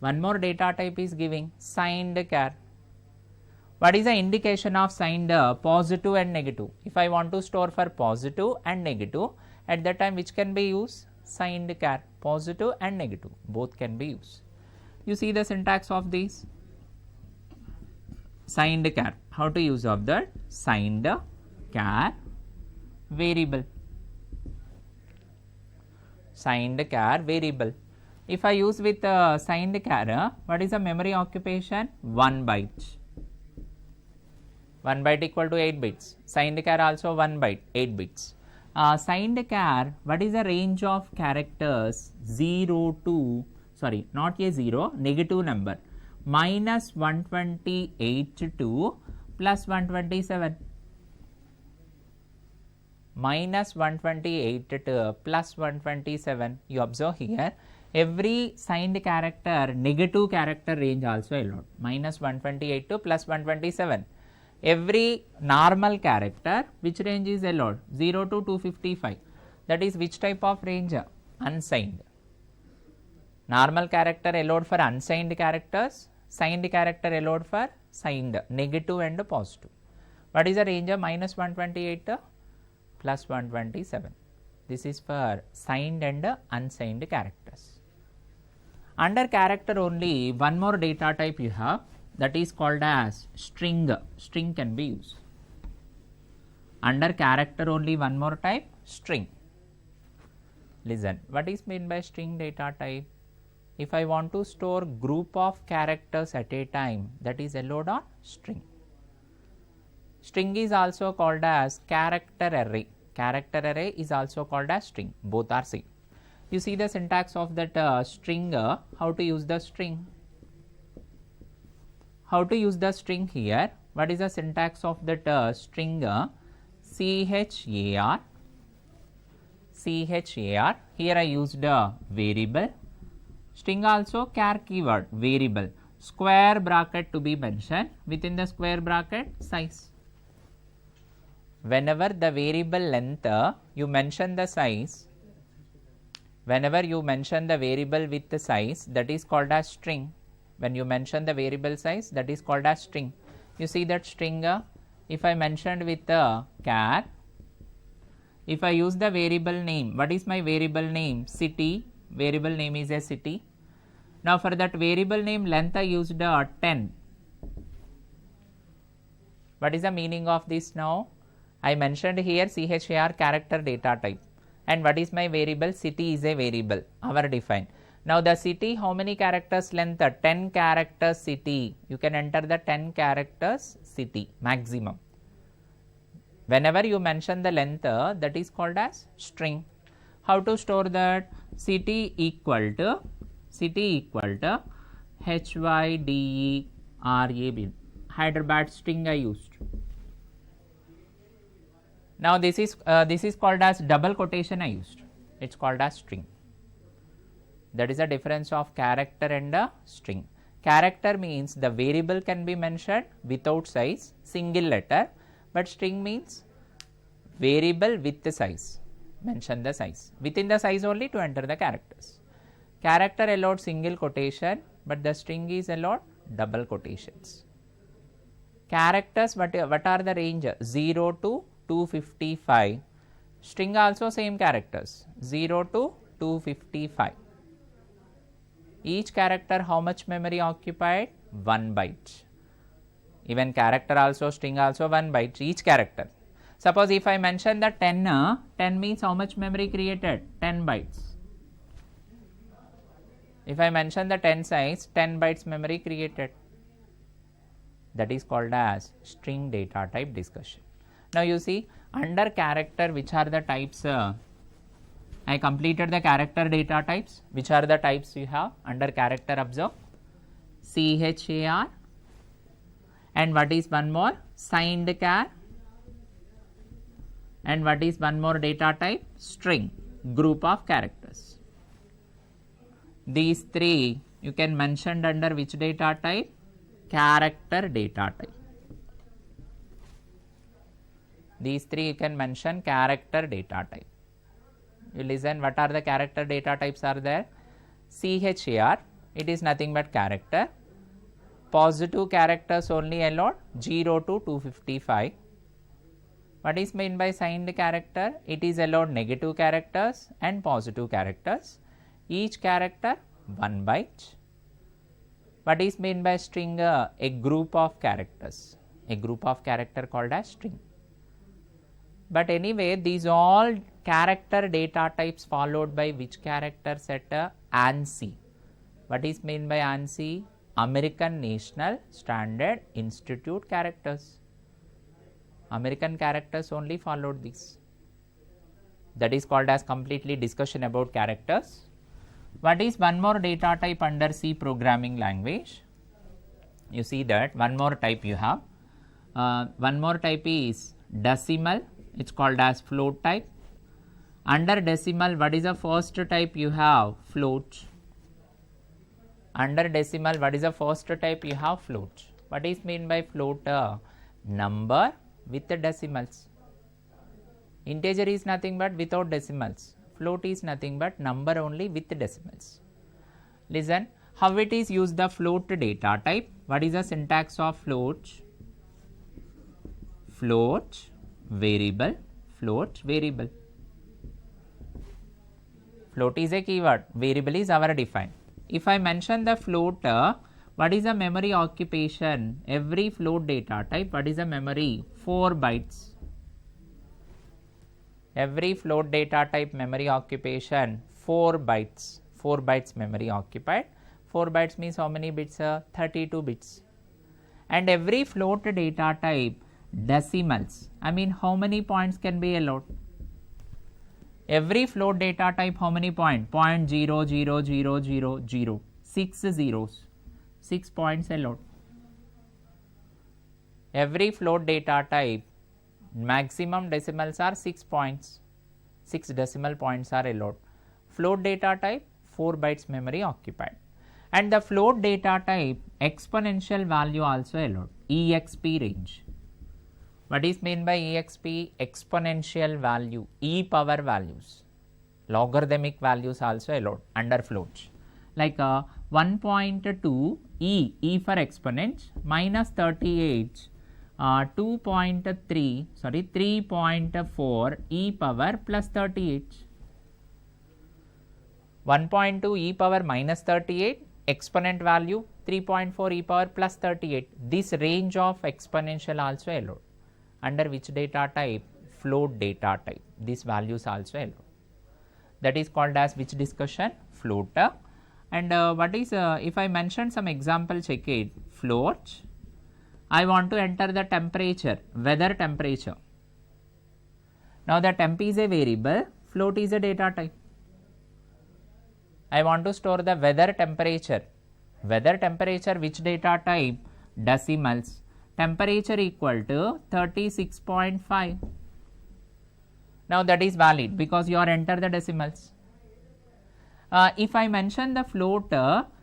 One more data type is giving signed char. What is the indication of signed? Positive and negative. If I want to store for positive and negative, at that time which can be used? Signed char. Positive and negative both can be used. You see the syntax of these? Signed char. How to use of that? Signed char variable. Signed char variable. If I use with signed char, what is the memory occupation? 1 byte. 1 byte equal to 8 bits. Signed char also 1 byte, 8 bits. Signed char, what is the range of characters? 0 to, sorry, not a 0, negative number, minus 128 to plus 127. Minus 128 to plus 127. You observe here, every signed character, negative character range also allowed, minus 128 to plus 127. Every normal character, which range is allowed? 0 to 255. That is which type of range? Unsigned. Normal character allowed for unsigned characters, signed character allowed for signed, negative and positive. What is the range of minus 128 to plus 127? This is for signed and unsigned characters. Under character only, one more data type you have, that is called as string. String can be used. Under character only, one more type, string. Listen, what is meant by string data type? If I want to store group of characters at a time, that is allowed on string. String is also called as character array. Character array is also called as string. Both are same. You see the syntax of that string, how to use the string. How to use the string here? What is the syntax of that string? Char. Here I used a variable. String also char keyword, variable. Square bracket to be mentioned. Within the square bracket, size. Whenever the variable length, you mention the size. Whenever you mention the variable with the size, that is called as string. When you mention the variable size, that is called as string. You see that string, if I mentioned with the char, if I use the variable name, what is my variable name? City. Variable name is a city. Now for that variable name length I used 10. What is the meaning of this now? I mentioned here char character data type. And what is my variable? City is a variable, our defined. Now the city, how many characters length? 10 characters city. You can enter the 10 characters city maximum. Whenever you mention the length, that is called as string. How to store that? City equal to HYDERAB. Hyderabad string I used. Now this is called as double quotation I used. It's called as string. That is the difference of character and a string. Character means the variable can be mentioned without size, single letter, but string means variable with the size. Mention the size. Within the size only to enter the characters. Character allowed single quotation, but the string is allowed double quotations. Characters, what are the range? 0 to 255. String also same characters, 0 to 255. Each character how much memory occupied? 1 byte. Even character also, string also 1 byte, each character. Suppose if I mention the 10, 10 means how much memory created? 10 bytes. If I mention the 10 size, 10 bytes memory created. That is called as string data type discussion. Now you see, under character, which are the types? I completed the character data types. Which are the types you have under character? Observe char, and what is one more? Signed char, and what is one more data type? String, group of characters. These three you can mention under which data type? Character data type. These three you can mention character data type. You listen, what are the character data types are there? char, it is nothing but character. Positive characters only allowed 0 to 255. What is meant by signed character? It is allowed negative characters and positive characters. Each character 1 byte. What is meant by string? A group of characters. A group of character called as string. But anyway, these all character data types followed by which character set? ANSI. What is meant by ANSI? American National Standard Institute characters. American characters only followed this. That is called as completely discussion about characters. What is one more data type under C programming language? You see that one more type you have. One more type is decimal. It's called as float type. Under decimal, what is the first type you have? Float. Under decimal, what is the first type you have? Float. What is meant by float? Number with the decimals. Integer is nothing but without decimals. Float is nothing but number only with the decimals. Listen, how it is used the float data type. What is the syntax of float? Float variable, float variable. Float is a keyword, variable is our defined. If I mention the float, what is the memory occupation? Every float data type, what is the memory? 4 bytes. Every float data type memory occupation 4 bytes. 4 bytes memory occupied. 4 bytes means how many bits? 32 bits. And every float data type decimals. I mean how many points can be allowed? Every float data type how many points? 0.00000. 6 zeros. 6 points allowed. Every float data type maximum decimals are 6 points. 6 decimal points are allowed. Float data type 4 bytes memory occupied. And the float data type exponential value also allowed. EXP range. What is meant by EXP? Exponential value, E power values. Logarithmic values also allowed under floats. Like 1.2 E for exponent minus 38 3.4 E power plus 38. 1.2 E power minus 38, exponent value 3.4 E power plus 38. This range of exponential also allowed. Under which data type? Float data type. These values also allowed. That is called as which discussion? Floater. And what is, if I mention some example, check it. Float. I want to enter the temperature, weather temperature. Now the temp is a variable, float is a data type. I want to store the weather temperature. Weather temperature, which data type? Decimals. Temperature equal to 36.5. Now that is valid because you are enter the decimals. If I mention the float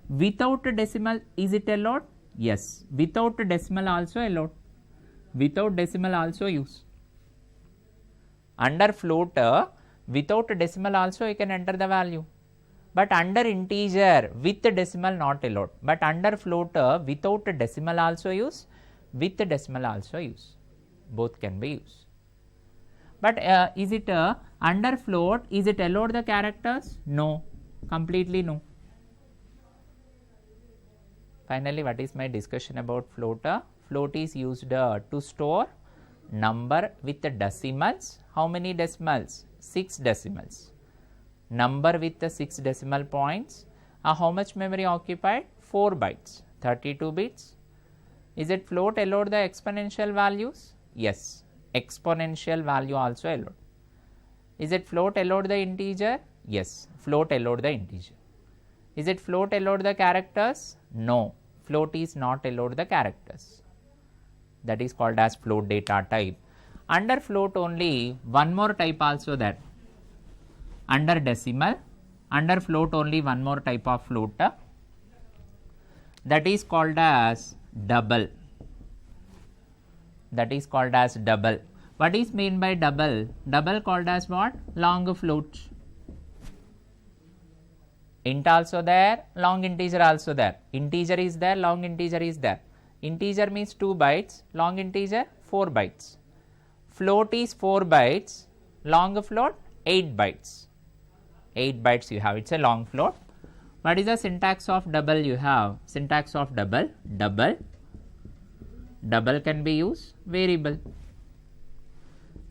without decimal, is it allowed? Yes. Without decimal also allowed. Without decimal also use. Under float without decimal also you can enter the value. But under integer with decimal not allowed. But under float without decimal also use. With decimal also use. Both can be used. But is it under float, is it allowed the characters? No. Completely no. Finally, what is my discussion about float? Float is used to store number with the decimals. How many decimals? 6 decimals. Number with the 6 decimal points. How much memory occupied? 4 bytes. 32 bits. Is it float allowed the exponential values? Yes. Exponential value also allowed. Is it float allowed the integer? Yes. Float allowed the integer. Is it float allowed the characters? No. Float is not allowed the characters. That is called as float data type. Under float only one more type also there. Under decimal, under float only one more type of float. That is called as double. That is called as double. What is meant by double? Double called as what? Long float. int also there, long integer also there, integer is there, long integer is there. Integer means 2 bytes, long integer 4 bytes. Float is 4 bytes, long float 8 bytes. 8 bytes you have, it is a long float. What is the syntax of double you have? Syntax of double, double can be used variable.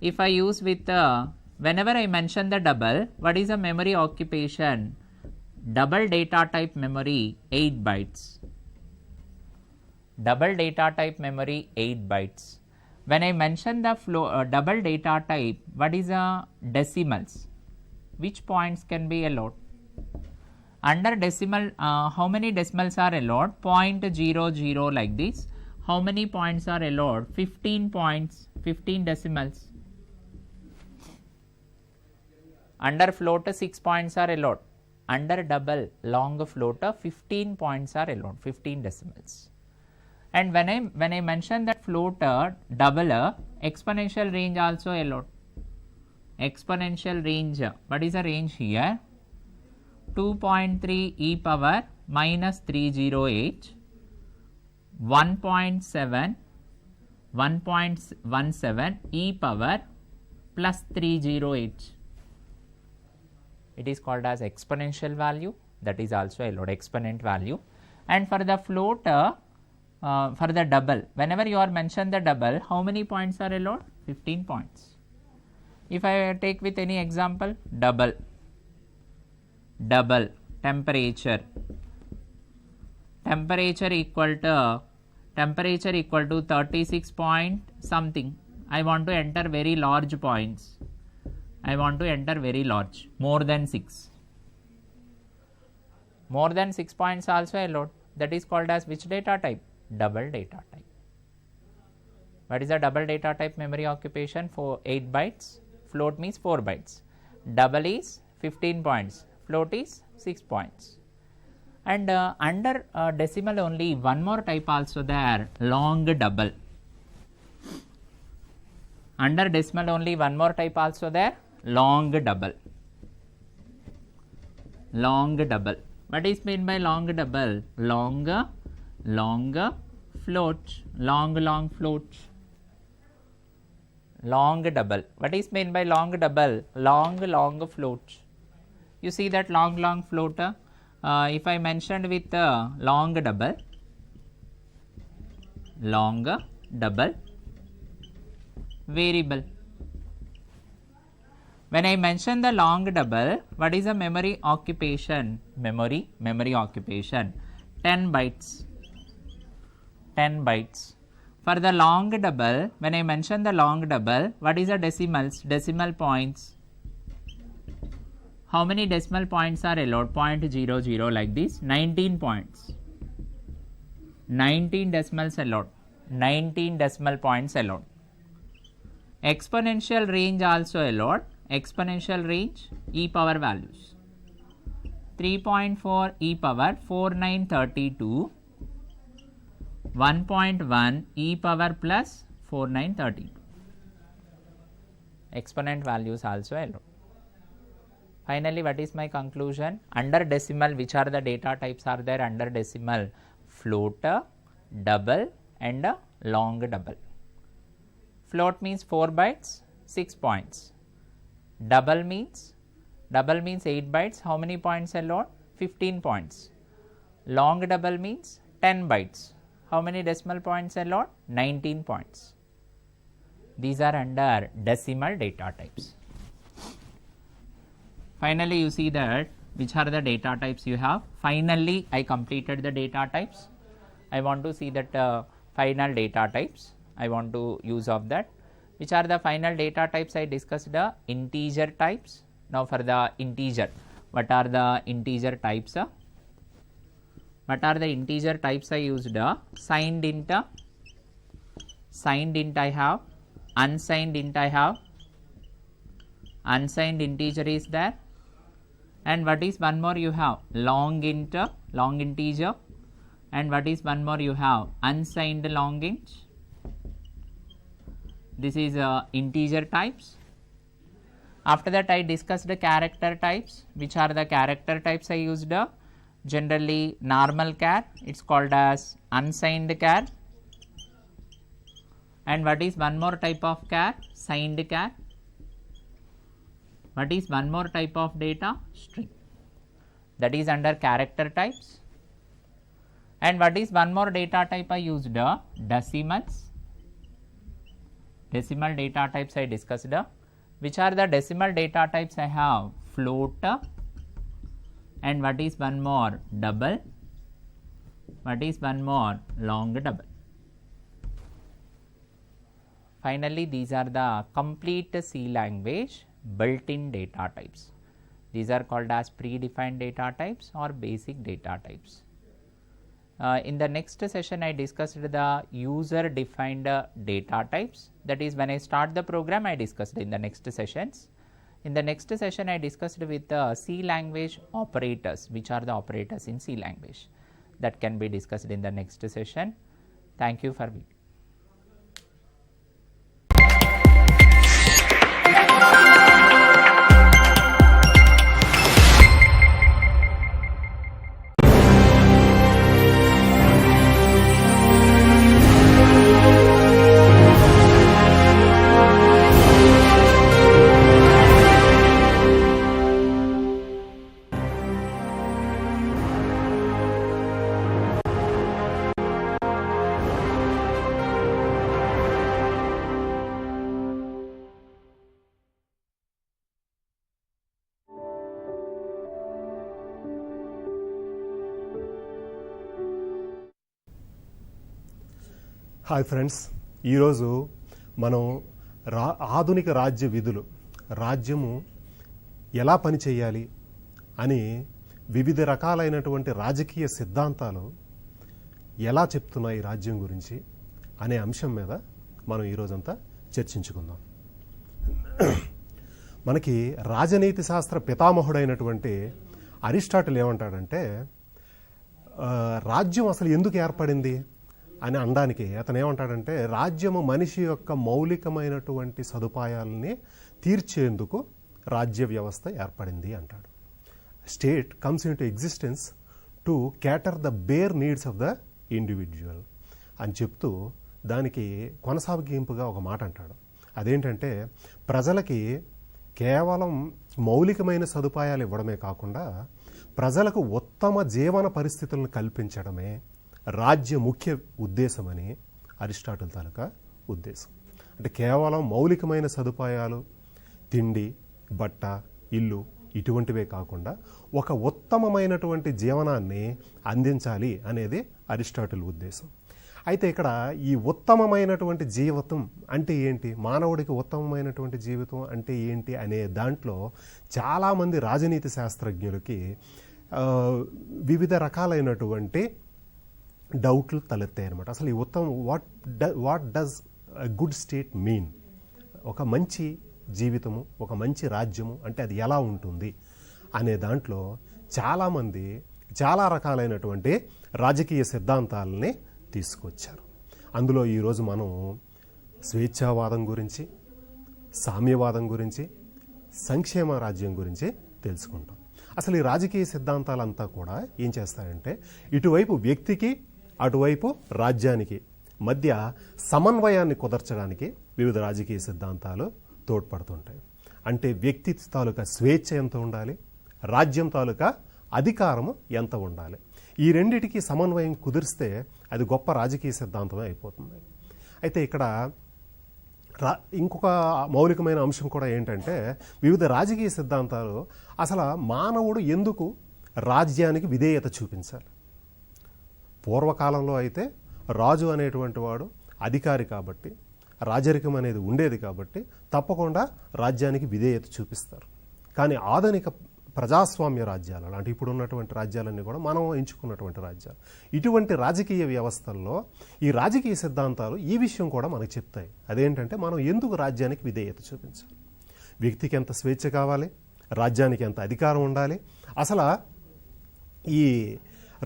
If I use with whenever I mention the double, what is the memory occupation? Double data type memory 8 bytes. Double data type memory 8 bytes. When I mention the double data type, what is the decimals? Which points can be allowed? Under decimal, how many decimals are allowed? 0.00 like this. How many points are allowed? 15 points, 15 decimals. Under float 6 points are allowed. Under double long float 15 points are allowed, 15 decimals. And when I mention that float double, exponential range also allowed. Exponential range, what is the range here? 2.3 e power minus 308, 1.7, 1.17 e power plus 308. It is called as exponential value, that is also allowed, exponent value. And for the float, for the double, whenever you are mention the double, how many points are allowed? 15 points. If I take with any example, double temperature equal to 36 point something. I want to enter very large points. I want to enter very large, more than 6. More than 6 points also allowed. That is called as which data type? Double data type. What is the double data type memory occupation? For 8 bytes. Float means 4 bytes. Double is 15 points. Float is 6 points. And under decimal only one more type also there, long double. Under decimal only one more type also there, long double. Long double. What is meant by long double? Long float. Long float. Long double. What is meant by long double? Long float. You see that long float. If I mentioned with long double, variable. When I mention the long double, what is the memory occupation? Memory occupation 10 bytes. 10 bytes. For the long double, when I mention the long double, what is the decimals? Decimal points. How many decimal points are allowed? 0.00 like this, 19 points. 19 decimals allowed. 19 decimal points allowed. Exponential range also allowed. Exponential range, e power values. 3.4 e power 4932. 1.1 e power plus 4932. Exponent values also allowed. Finally, what is my conclusion? Under decimal, which are the data types are there under decimal? Float, double and long double. Float means 4 bytes, 6 points. Double means 8 bytes. How many points allowed? 15 points. Long double means 10 bytes. How many decimal points allowed? 19 points. These are under decimal data types. Finally, you see that which are the data types you have. Finally, I completed the data types. I want to see that final data types. I want to use of that. Which are the final data types? I discussed the integer types. Now for the integer, what are the integer types? What are the integer types I used? Signed int I have, unsigned int I have, unsigned integer is there, and what is one more you have? Long int, long integer, and what is one more you have? Unsigned long int. This is integer types. After that I discussed the character types. Which are the character types I used? Generally normal char, it's called as unsigned char. And what is one more type of char? Signed char. What is one more type of data? String. That is under character types. And what is one more data type I used? Decimals. Decimal data types I discussed. Which are the decimal data types I have? Float. And what is one more? Double. What is one more? Long double. Finally, these are the complete C language built-in data types. These are called as predefined data types or basic data types. In the next session, I discussed the user-defined data types. That is, when I start the program, I discussed in the next sessions. In the next session, I discussed with C language operators, which are the operators in C language. That can be discussed in the next session. Thank you for viewing. Hi friends, ఈరోజు మనం ఆధునిక రాజ్య విధులు, రాజ్యము ఎలా పనిచేయాలి అని వివిధ రకాలైనటువంటి రాజకీయ సిద్ధాంతాలు ఎలా చెప్తున్నాయి రాజ్యం గురించి అనే అంశం మీద మనం ఈరోజంతా చర్చించుకుందాం. మనకి రాజనీతి శాస్త్ర పితామహుడైనటువంటి అరిస్టాటిల్ ఏమంటాడంటే, రాజ్యం అసలు ఎందుకు ఏర్పడింది అని అనడానికి అతను ఏమంటాడంటే, రాజ్యము మనిషి యొక్క మౌలికమైనటువంటి సదుపాయాలని తీర్చేందుకు రాజ్య వ్యవస్థ ఏర్పడింది అంటాడు. State comes into existence to cater the bare needs of the individual అని చెప్తూ దానికి కొనసాగింపుగా ఒక మాట అంటాడు. అదేంటంటే, ప్రజలకి కేవలం మౌలికమైన సదుపాయాలు ఇవ్వడమే కాకుండా ప్రజలకు ఉత్తమ జీవన పరిస్థితులను కల్పించడమే రాజ్య ముఖ్య ఉద్దేశమని అరిస్టాటిల్ తాలూకా ఉద్దేశం. అంటే కేవలం మౌలికమైన సదుపాయాలు, తిండి, బట్ట, ఇల్లు ఇటువంటివే కాకుండా ఒక ఉత్తమమైనటువంటి జీవనాన్ని అందించాలి అనేది అరిస్టాటిల్ ఉద్దేశం. అయితే ఇక్కడ ఈ ఉత్తమమైనటువంటి జీవితం అంటే ఏంటి, మానవుడికి ఉత్తమమైనటువంటి జీవితం అంటే ఏంటి అనే దాంట్లో చాలామంది రాజనీతి శాస్త్రజ్ఞులకి వివిధ రకాలైనటువంటి డౌట్లు తలెత్తాయి అనమాట. అసలు ఈ ఉత్తమం what does good state mean, ఒక మంచి జీవితము, ఒక మంచి రాజ్యము అంటే అది ఎలా ఉంటుంది అనే దాంట్లో చాలామంది చాలా రకాలైనటువంటి రాజకీయ సిద్ధాంతాలని తీసుకొచ్చారు. అందులో ఈరోజు మనం స్వేచ్ఛావాదం గురించి, సామ్యవాదం గురించి, సంక్షేమ రాజ్యం గురించి తెలుసుకుంటాం. అసలు ఈ రాజకీయ సిద్ధాంతాలంతా కూడా ఏం చేస్తాయంటే, ఇటువైపు వ్యక్తికి అటువైపు రాజ్యానికి మధ్య సమన్వయాన్ని కుదర్చడానికి వివిధ రాజకీయ సిద్ధాంతాలు తోడ్పడుతుంటాయి. అంటే వ్యక్తి తాలూకా స్వేచ్ఛ ఎంత ఉండాలి, రాజ్యం తాలూకా అధికారము ఎంత ఉండాలి, ఈ రెండిటికి సమన్వయం కుదిరిస్తే అది గొప్ప రాజకీయ సిద్ధాంతమే అయిపోతుంది. అయితే ఇక్కడ ఇంకొక మౌలికమైన అంశం కూడా ఏంటంటే, వివిధ రాజకీయ సిద్ధాంతాలు అసలు మానవుడు ఎందుకు రాజ్యానికి విధేయత చూపించాలి. పూర్వకాలంలో అయితే రాజు అనేటువంటి వాడు అధికారి కాబట్టి, రాజరికం అనేది ఉండేది కాబట్టి తప్పకుండా రాజ్యానికి విధేయత చూపిస్తారు. కానీ ఆధునిక ప్రజాస్వామ్య రాజ్యాలు, అంటే ఇప్పుడు ఉన్నటువంటి రాజ్యాలన్నీ కూడా మనం ఎంచుకున్నటువంటి రాజ్యాలు, ఇటువంటి రాజకీయ వ్యవస్థల్లో ఈ రాజకీయ సిద్ధాంతాలు ఈ విషయం కూడా మనకు చెప్తాయి. అదేంటంటే, మనం ఎందుకు రాజ్యానికి విధేయత చూపించాలి, వ్యక్తికి ఎంత స్వేచ్ఛ కావాలి, రాజ్యానికి ఎంత అధికారం ఉండాలి, అసలు ఈ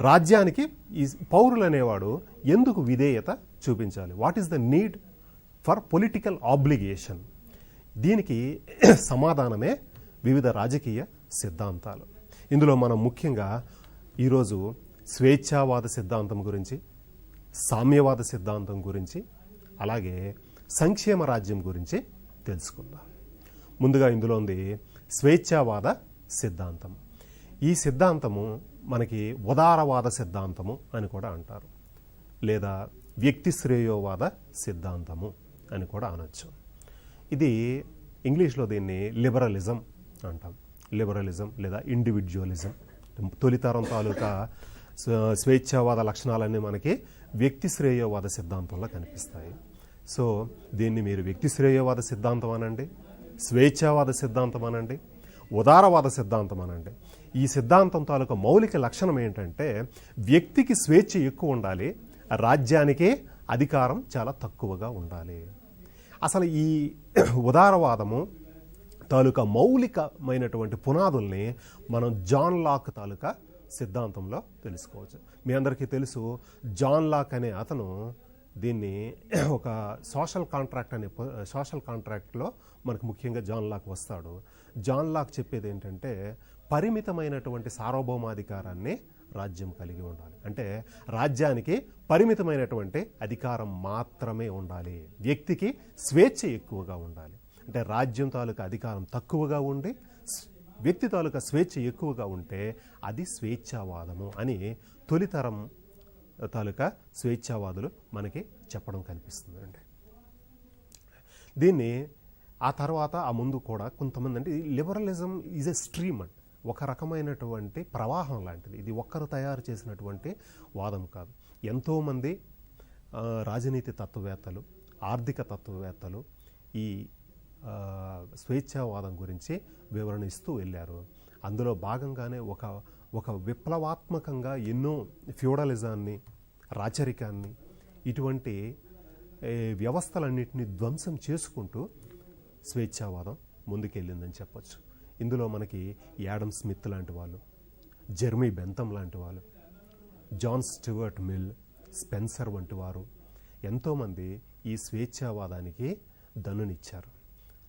రాజ్యానికి ఈ పౌరులు అనేవాడు ఎందుకు విధేయత చూపించాలి, what is the need for political obligation. దీనికి సమాధానమే వివిధ రాజకీయ సిద్ధాంతాలు. ఇందులో మనం ముఖ్యంగా ఈరోజు స్వేచ్ఛావాద సిద్ధాంతం గురించి, సామ్యవాద సిద్ధాంతం గురించి, అలాగే సంక్షేమ రాజ్యం గురించి తెలుసుకుందాం. ముందుగా ఇందులో ఉంది స్వేచ్ఛావాద సిద్ధాంతం. ఈ సిద్ధాంతము మనకి ఉదారవాద సిద్ధాంతము అని కూడా అంటారు, లేదా వ్యక్తి శ్రేయోవాద సిద్ధాంతము అని కూడా అనొచ్చు. ఇది ఇంగ్లీష్లో దీన్ని లిబరలిజం అంటాం. లిబరలిజం లేదా ఇండివిజువలిజం. తొలితరం తాలూకా స్వేచ్ఛావాద లక్షణాలన్నీ మనకి వ్యక్తి శ్రేయోవాద సిద్ధాంతంలో కనిపిస్తాయి. సో దీన్ని మీరు వ్యక్తి శ్రేయోవాద సిద్ధాంతం అనండి, స్వేచ్ఛావాద సిద్ధాంతం అనండి, ఉదారవాద సిద్ధాంతం అనండి. ఈ సిద్ధాంతం తాలూకా మౌలిక లక్షణం ఏంటంటే వ్యక్తికి స్వేచ్ఛ ఎక్కువ ఉండాలి, రాజ్యానికి అధికారం చాలా తక్కువగా ఉండాలి. అసలు ఈ ఉదారవాదము తాలూకా మౌలికమైనటువంటి పునాదుల్ని మనం జాన్ లాక్ తాలూకా సిద్ధాంతంలో తెలుసుకోవచ్చు. మీ అందరికీ తెలుసు, జాన్ లాక్ అనే అతను దీన్ని ఒక సోషల్ కాంట్రాక్ట్లో మనకు ముఖ్యంగా జాన్ లాక్ వస్తాడు. జాన్ లాక్ చెప్పేది ఏంటంటే పరిమితమైనటువంటి సార్వభౌమాధికారాన్ని రాజ్యం కలిగి ఉండాలి. అంటే రాజ్యానికి పరిమితమైనటువంటి అధికారం మాత్రమే ఉండాలి, వ్యక్తికి స్వేచ్ఛ ఎక్కువగా ఉండాలి. అంటే రాజ్యం తాలూకా అధికారం తక్కువగా ఉండి వ్యక్తి తాలూకా స్వేచ్ఛ ఎక్కువగా ఉంటే అది స్వేచ్ఛావాదము అని తొలితరం తాలూకా స్వేచ్ఛావాదులు మనకి చెప్పడం కనిపిస్తుందండి. దీన్ని ఆ తర్వాత ఆ ముందు కూడా కొంతమంది అంటే లిబరలిజం ఈజ్ ఎ స్ట్రీమ్ అండి, ఒక రకమైనటువంటి ప్రవాహం లాంటిది. ఇది ఒక్కరు తయారు చేసినటువంటి వాదం కాదు. ఎంతోమంది రాజనీతి తత్వవేత్తలు, ఆర్థిక తత్వవేత్తలు ఈ స్వేచ్ఛావాదం గురించి వివరణ ఇస్తూ వెళ్ళారు. అందులో భాగంగానే ఒక విప్లవాత్మకంగా ఎన్నో ఫ్యూడలిజాన్ని, రాచరికాన్ని, ఇటువంటి వ్యవస్థలన్నింటినీ ధ్వంసం చేసుకుంటూ స్వేచ్ఛావాదం ముందుకెళ్ళిందని చెప్పచ్చు. ఇందులో మనకి యాడమ్ స్మిత్ లాంటి వాళ్ళు, జెర్మీ బెంథమ్ లాంటి వాళ్ళు, జాన్ స్టూవర్ట్ మిల్, స్పెన్సర్ వంటి వారు ఎంతోమంది ఈ స్వేచ్ఛావాదానికి దన్నునిచ్చారు.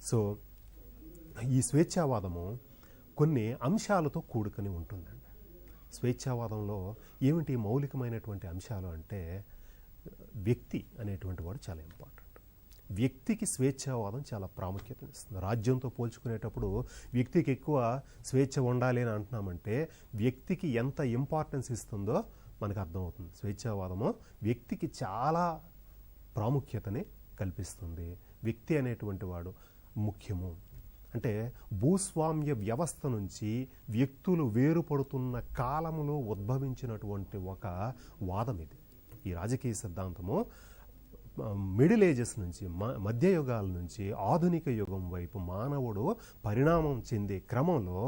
సో ఈ స్వేచ్ఛావాదము కొన్ని అంశాలతో కూడుకొని ఉంటుందండి. స్వేచ్ఛావాదంలో ఏమిటి మౌలికమైనటువంటి అంశాలు అంటే వ్యక్తి అనేటువంటి వాడు చాలా ఇంపార్టెంట్. వ్యక్తికి స్వేచ్ఛావాదం చాలా ప్రాముఖ్యతనిస్తుంది. రాజ్యంతో పోల్చుకునేటప్పుడు వ్యక్తికి ఎక్కువ స్వేచ్ఛ ఉండాలి అని అంటున్నామంటే వ్యక్తికి ఎంత ఇంపార్టెన్స్ ఇస్తుందో మనకు అర్థమవుతుంది. స్వేచ్ఛావాదము వ్యక్తికి చాలా ప్రాముఖ్యతని కల్పిస్తుంది. వ్యక్తి అనేటువంటి వాడు ముఖ్యము. అంటే భూస్వామ్య వ్యవస్థ నుంచి వ్యక్తులు వేరుపడుతున్న కాలంలో ఉద్భవించినటువంటి ఒక వాదం ఇది. ఈ రాజకీయ సిద్ధాంతము మిడిల్ ఏజెస్ నుంచి, మధ్యయుగాల నుంచి ఆధునిక యుగం వైపు మానవుడు పరిణామం చెందే క్రమంలో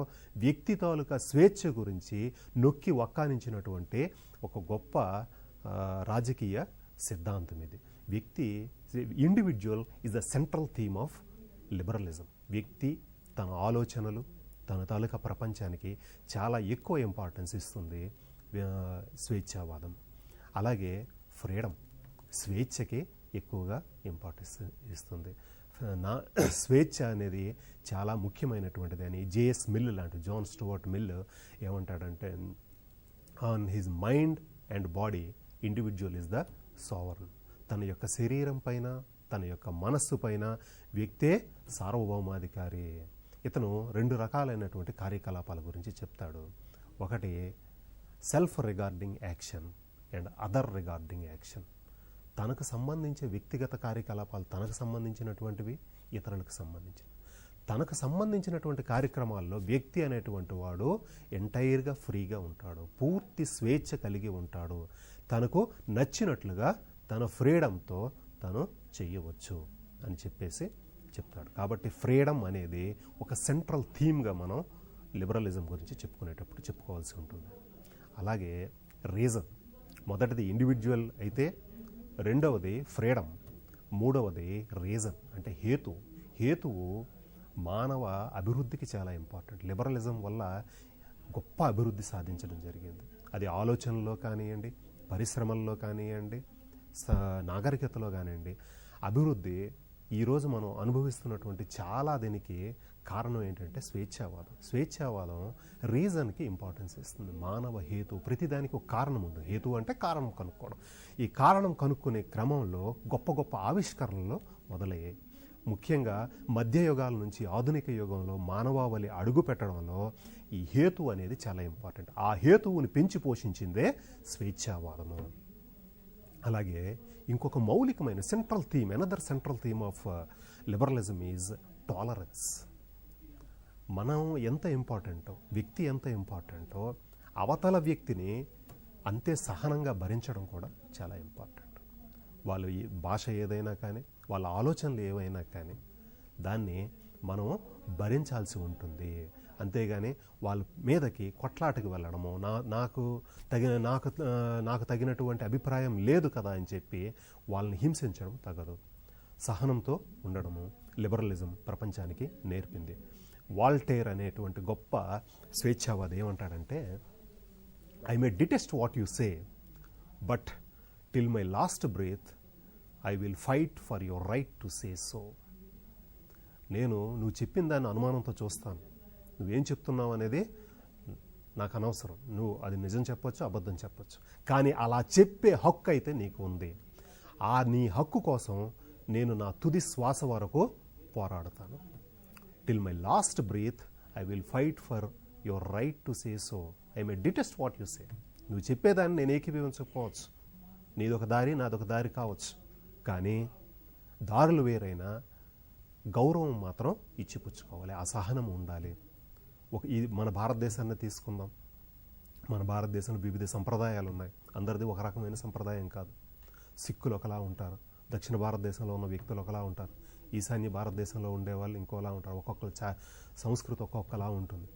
వ్యక్తి తాలూకా స్వేచ్ఛ గురించి నొక్కి వక్కానించినటువంటి ఒక గొప్ప రాజకీయ సిద్ధాంతం ఇది. వ్యక్తి, individual is the central theme of liberalism. వ్యక్తి తన ఆలోచనలు, తన తాలూకా ప్రపంచానికి చాలా ఎక్కువ ఇంపార్టెన్స్ ఇస్తుంది స్వేచ్ఛావాదం. అలాగే ఫ్రీడమ్, స్వేచ్ఛకి ఎక్కువగా ఇంపార్టెన్స్ ఇస్తుంది. స్వేచ్ఛ అనేది చాలా ముఖ్యమైనటువంటిది అని జేఎస్ మిల్ లాంటి, జాన్ స్టూవర్ట్ మిల్ ఏమంటాడంటే, on his mind and body individual is the sovereign. తన యొక్క శరీరం పైన, తన యొక్క మనస్సు పైన వ్యక్తే సార్వభౌమాధికారి. ఇతను రెండు రకాలైనటువంటి కార్యకలాపాల గురించి చెప్తాడు. ఒకటి self regarding action and other regarding action. తనకు సంబంధించే వ్యక్తిగత కార్యకలాపాలు తనకు సంబంధించినటువంటివి, ఇతరులకు సంబంధించినవి. తనకు సంబంధించినటువంటి కార్యక్రమాల్లో వ్యక్తి అనేటువంటి వాడు ఎంటైర్గా ఫ్రీగా ఉంటాడు, పూర్తి స్వేచ్ఛ కలిగి ఉంటాడు. తనకు నచ్చినట్లుగా తన ఫ్రీడంతో తను చెయ్యవచ్చు అని చెప్పేసి చెప్తాడు. కాబట్టి ఫ్రీడమ్ అనేది ఒక సెంట్రల్ థీమ్గా మనం లిబరలిజం గురించి చెప్పుకునేటప్పుడు చెప్పుకోవాల్సి ఉంటుంది. అలాగే రీజన్, మొదటిది ఇండివిజువల్ అయితే, రెండవది ఫ్రీడమ్, మూడవది రీజన్ అంటే హేతువు మానవ అభివృద్ధికి చాలా ఇంపార్టెంట్. లిబరలిజం వల్ల గొప్ప అభివృద్ధి సాధించడం జరిగింది. అది ఆలోచనలో కానివ్వండి, పరిశ్రమల్లో కానివ్వండి, నాగరికతలో కానివ్వండి. అభివృద్ధి ఈరోజు మనం అనుభవిస్తున్నటువంటి చాలా దీనికి కారణం ఏంటంటే స్వేచ్ఛావాదం రీజన్కి ఇంపార్టెన్స్ ఇస్తుంది. మానవ హేతు, ప్రతిదానికి ఒక కారణం ఉంటుంది. హేతు అంటే కారణం కనుక్కోవడం. ఈ కారణం కనుక్కునే క్రమంలో గొప్ప గొప్ప ఆవిష్కరణలు మొదలయ్యాయి. ముఖ్యంగా మధ్యయుగాల నుంచి ఆధునిక యుగంలో మానవావళి అడుగు పెట్టడంలో ఈ హేతు అనేది చాలా ఇంపార్టెంట్. ఆ హేతువుని పెంచి పోషించిందే స్వేచ్ఛావాదము. అలాగే ఇంకొక మౌలికమైన another central theme of liberalism is tolerance. మనం ఎంత ఇంపార్టెంటో, వ్యక్తి ఎంత ఇంపార్టెంటో, అవతల వ్యక్తిని అంతే సహనంగా భరించడం కూడా చాలా ఇంపార్టెంట్. వాళ్ళు ఈ భాష ఏదైనా కానీ, వాళ్ళ ఆలోచనలు ఏవైనా కానీ దాన్ని మనం భరించాల్సి ఉంటుంది. అంతేగాని వాళ్ళ మీదకి కొట్లాటకి వెళ్ళడము, నాకు తగినటువంటి అభిప్రాయం లేదు కదా అని చెప్పి వాళ్ళని హింసించడం తగదు. సహనంతో ఉండడము లిబరలిజం ప్రపంచానికి నేర్పింది. వాల్టేర్ అనేటువంటి గొప్ప స్వేచ్ఛావాది ఏమంటాడంటే, I may detest what you say, but till my last breath I will fight for your right to say so. నువ్వు చెప్పిన దాన్ని అనుమానంతో చూస్తాను. నువ్వేం చెప్తున్నావు అనేది నాకు అనవసరం. నువ్వు అది నిజం చెప్పొచ్చు, అబద్ధం చెప్పొచ్చు, కానీ అలా చెప్పే హక్కు అయితే నీకు ఉంది. నీ హక్కు కోసం నేను నా తుది శ్వాస వరకు పోరాడతాను. Till my last breath I will fight for your right to say so. I may detest what you say. నువ్వు చెప్పేదాన్ని నేను ఏకీభవించకపోవచ్చు, నీదొక దారి నాదొక దారి కావచ్చు, కానీ దారులు వేరైనా గౌరవం మాత్రం ఇచ్చిపుచ్చుకోవాలి, ఆ సహనం ఉండాలి. ఇది మన భారతదేశాన్ని తీసుకుందాం. మన భారతదేశంలో వివిధ సంప్రదాయాలు ఉన్నాయి. అందరిది ఒక రకమైన సంప్రదాయం కాదు. సిక్కులు ఒకలా ఉంటారు, దక్షిణ భారతదేశంలో ఉన్న వ్యక్తులు ఒకలా ఉంటారు, ఈశాన్య భారతదేశంలో ఉండేవాళ్ళు ఇంకోలా ఉంటారు. ఒక్కొక్కరు సంస్కృతి ఒక్కొక్కలా ఉంటుంది.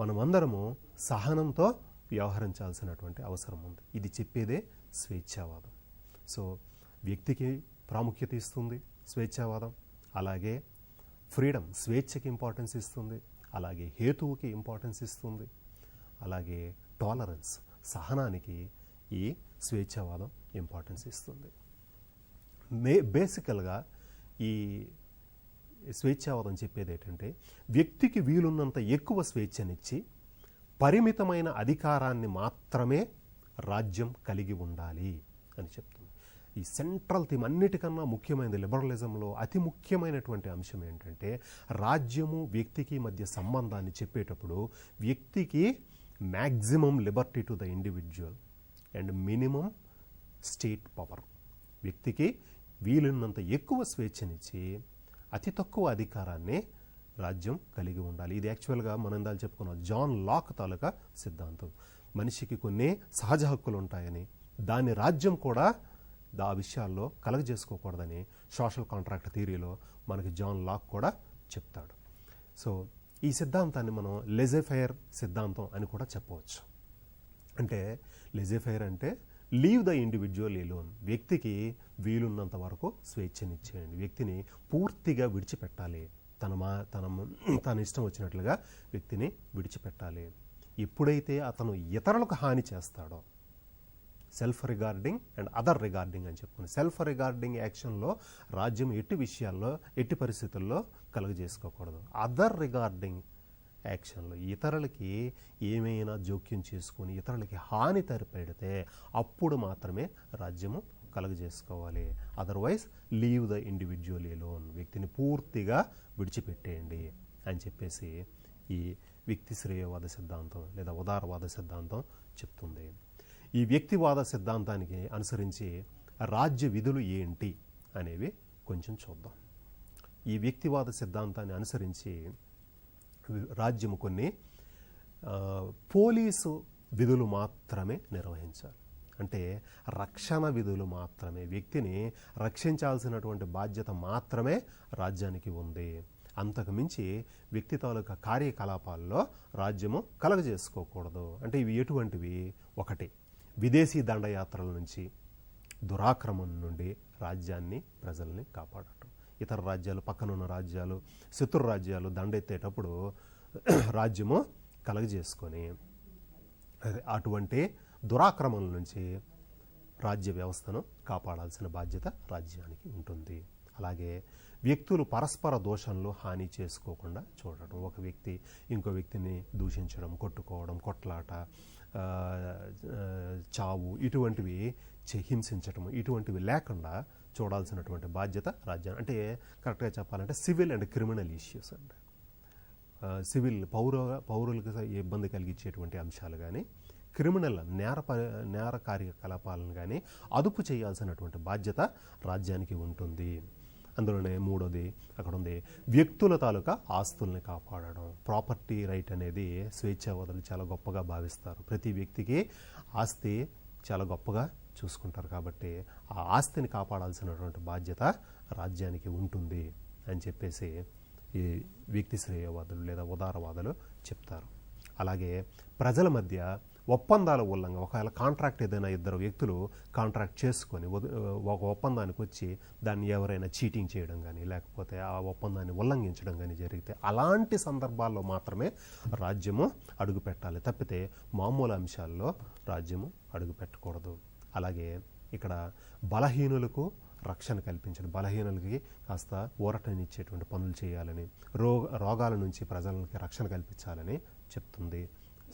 మనమందరము సహనంతో వ్యవహరించాల్సినటువంటి అవసరం ఉంది. ఇది చెప్పేదే స్వేచ్ఛావాదం. సో వ్యక్తికి ప్రాముఖ్యత ఇస్తుంది స్వేచ్ఛావాదం. అలాగే ఫ్రీడమ్, స్వేచ్ఛకి ఇంపార్టెన్స్ ఇస్తుంది. అలాగే హేతువుకి ఇంపార్టెన్స్ ఇస్తుంది. అలాగే టాలరెన్స్, సహనానికి ఈ స్వేచ్ఛావాదం ఇంపార్టెన్స్ ఇస్తుంది. బేసికల్గా ఈ స్వేచ్ఛావాదం చెప్పేది ఏంటంటే, వ్యక్తికి వీలున్నంత ఎక్కువ స్వేచ్ఛనిచ్చి పరిమితమైన అధికారాన్ని మాత్రమే రాజ్యం కలిగి ఉండాలి అని చెప్తుంది. ఈ సెంట్రల్ థీమ్, అన్నిటికన్నా ముఖ్యమైనది లిబరలిజంలో అతి ముఖ్యమైనటువంటి అంశం ఏంటంటే, రాజ్యము వ్యక్తికి మధ్య సంబంధాన్ని చెప్పేటప్పుడు వ్యక్తికి maximum Liberty to the individual and minimum state power. వ్యక్తికి వీలున్నంత ఎక్కువ స్వేచ్ఛనిచ్చి అతి తక్కువ అధికారాన్ని రాజ్యం కలిగి ఉండాలి. ఇది యాక్చువల్గా మనం ఇందాక చెప్పుకున్నాం, జాన్ లాక్ తాలూకా సిద్ధాంతం. మనిషికి కొన్ని సహజ హక్కులు ఉంటాయని, దాన్ని రాజ్యం కూడా ఆ విషయాల్లో కలగజేసుకోకూడదని సోషల్ కాంట్రాక్ట్ థియరీలో మనకి జాన్ లాక్ కూడా చెప్తాడు. సో ఈ సిద్ధాంతాన్ని మనం లెజెఫైర్ సిద్ధాంతం అని కూడా చెప్పవచ్చు. అంటే లెజెఫైర్ అంటే లీవ్ ద ఇండివిజువల్ ఎలోన్. వ్యక్తికి వీలున్నంత వరకు స్వేచ్ఛనిచ్చేయండి, వ్యక్తిని పూర్తిగా విడిచిపెట్టాలి. తన ఇష్టం వచ్చినట్లుగా వ్యక్తిని విడిచిపెట్టాలి. ఎప్పుడైతే అతను ఇతరులకు హాని చేస్తాడో, self regarding and other regarding అని చెప్పుకుని, సెల్ఫ్ రిగార్డింగ్ యాక్షన్లో రాజ్యం ఎట్టి పరిస్థితుల్లో కలుగజేసుకోకూడదు. అదర్ రిగార్డింగ్ యాక్షన్లో ఇతరులకి ఏమైనా జోక్యం చేసుకొని ఇతరులకి హాని తరిపెడితే అప్పుడు మాత్రమే రాజ్యము కలుగజేసుకోవాలి. Otherwise leave the individual alone. వ్యక్తిని పూర్తిగా విడిచిపెట్టేయండి అని చెప్పేసి ఈ వ్యక్తి శ్రేయవాద సిద్ధాంతం లేదా ఉదారవాద సిద్ధాంతం చెప్తుంది. ఈ వ్యక్తివాద సిద్ధాంతానికి అనుసరించి రాజ్య విధులు ఏంటి అనేవి కొంచెం చూద్దాం. ఈ వ్యక్తివాద సిద్ధాంతాన్ని అనుసరించి రాజ్యము కొన్ని పోలీసు విధులు మాత్రమే నిర్వహించాలి. అంటే రక్షణ విధులు మాత్రమే, వ్యక్తిని రక్షించాల్సినటువంటి బాధ్యత మాత్రమే రాజ్యానికి ఉంది. అంతకు మించి వ్యక్తి తాలూకా కార్యకలాపాల్లో రాజ్యము కలగజేసుకోకూడదు. అంటే ఇవి ఎటువంటివి? ఒకటి, విదేశీ దండయాత్రల నుంచి, దురాక్రమణ నుండి రాజ్యాన్ని ప్రజల్ని కాపాడటం. ఇతర రాజ్యాలు, పక్కనున్న రాజ్యాలు, శత్రు రాజ్యాలు దండెత్తేటప్పుడు రాజ్యము కలగజేసుకొని అటువంటి దురాక్రమణల నుంచి రాజ్య వ్యవస్థను కాపాడాల్సిన బాధ్యత రాజ్యానికి ఉంటుంది. అలాగే వ్యక్తులు పరస్పర దోషంలో హాని చేసుకోకుండా చూడడం. ఒక వ్యక్తి ఇంకో వ్యక్తిని దూషించడం, కొట్టుకోవడం, కొట్లాట, చావు ఇటువంటివి హింసించడం ఇటువంటివి లేకుండా చూడాల్సినటువంటి బాధ్యత రాజ్యం. అంటే కరెక్ట్గా చెప్పాలంటే సివిల్ అండ్ క్రిమినల్ ఇష్యూస్ అండి. సివిల్ పౌరులకు ఇబ్బంది కలిగించేటువంటి అంశాలు కానీ, క్రిమినల్ నేర కార్యకలాపాలను కానీ అదుపు చేయాల్సినటువంటి బాధ్యత రాజ్యానికి ఉంటుంది. అందులోనే మూడోది అక్కడ ఉంది, వ్యక్తుల తాలూకా ఆస్తుల్ని కాపాడడం. ప్రాపర్టీ రైట్ అనేది స్వేచ్ఛావాదులు చాలా గొప్పగా భావిస్తారు. ప్రతి వ్యక్తికి ఆస్తి చాలా గొప్పగా చూసుకుంటారు కాబట్టి ఆ ఆస్తిని కాపాడాల్సినటువంటి బాధ్యత రాజ్యానికి ఉంటుంది అని చెప్పేసి ఈ వ్యక్తి శ్రేయవాదులు లేదా ఉదారవాదులు చెప్తారు. అలాగే ప్రజల మధ్య ఒప్పందాల ఉల్లంఘన, ఒకవేళ కాంట్రాక్ట్ ఏదైనా ఇద్దరు వ్యక్తులు కాంట్రాక్ట్ చేసుకొని ఒక ఒప్పందానికి వచ్చి దాన్ని ఎవరైనా చీటింగ్ చేయడం కానీ లేకపోతే ఆ ఒప్పందాన్ని ఉల్లంఘించడం కానీ జరిగితే అలాంటి సందర్భాల్లో మాత్రమే రాజ్యము అడుగు పెట్టాలి, తప్పితే మామూలు అంశాల్లో రాజ్యము అడుగు పెట్టకూడదు. అలాగే ఇక్కడ బలహీనులకు రక్షణ కల్పించడం, బలహీనులకి కాస్త ఊరటనిచ్చేటువంటి పనులు చేయాలని, రోగాల నుంచి ప్రజలకి రక్షణ కల్పించాలని చెప్తుంది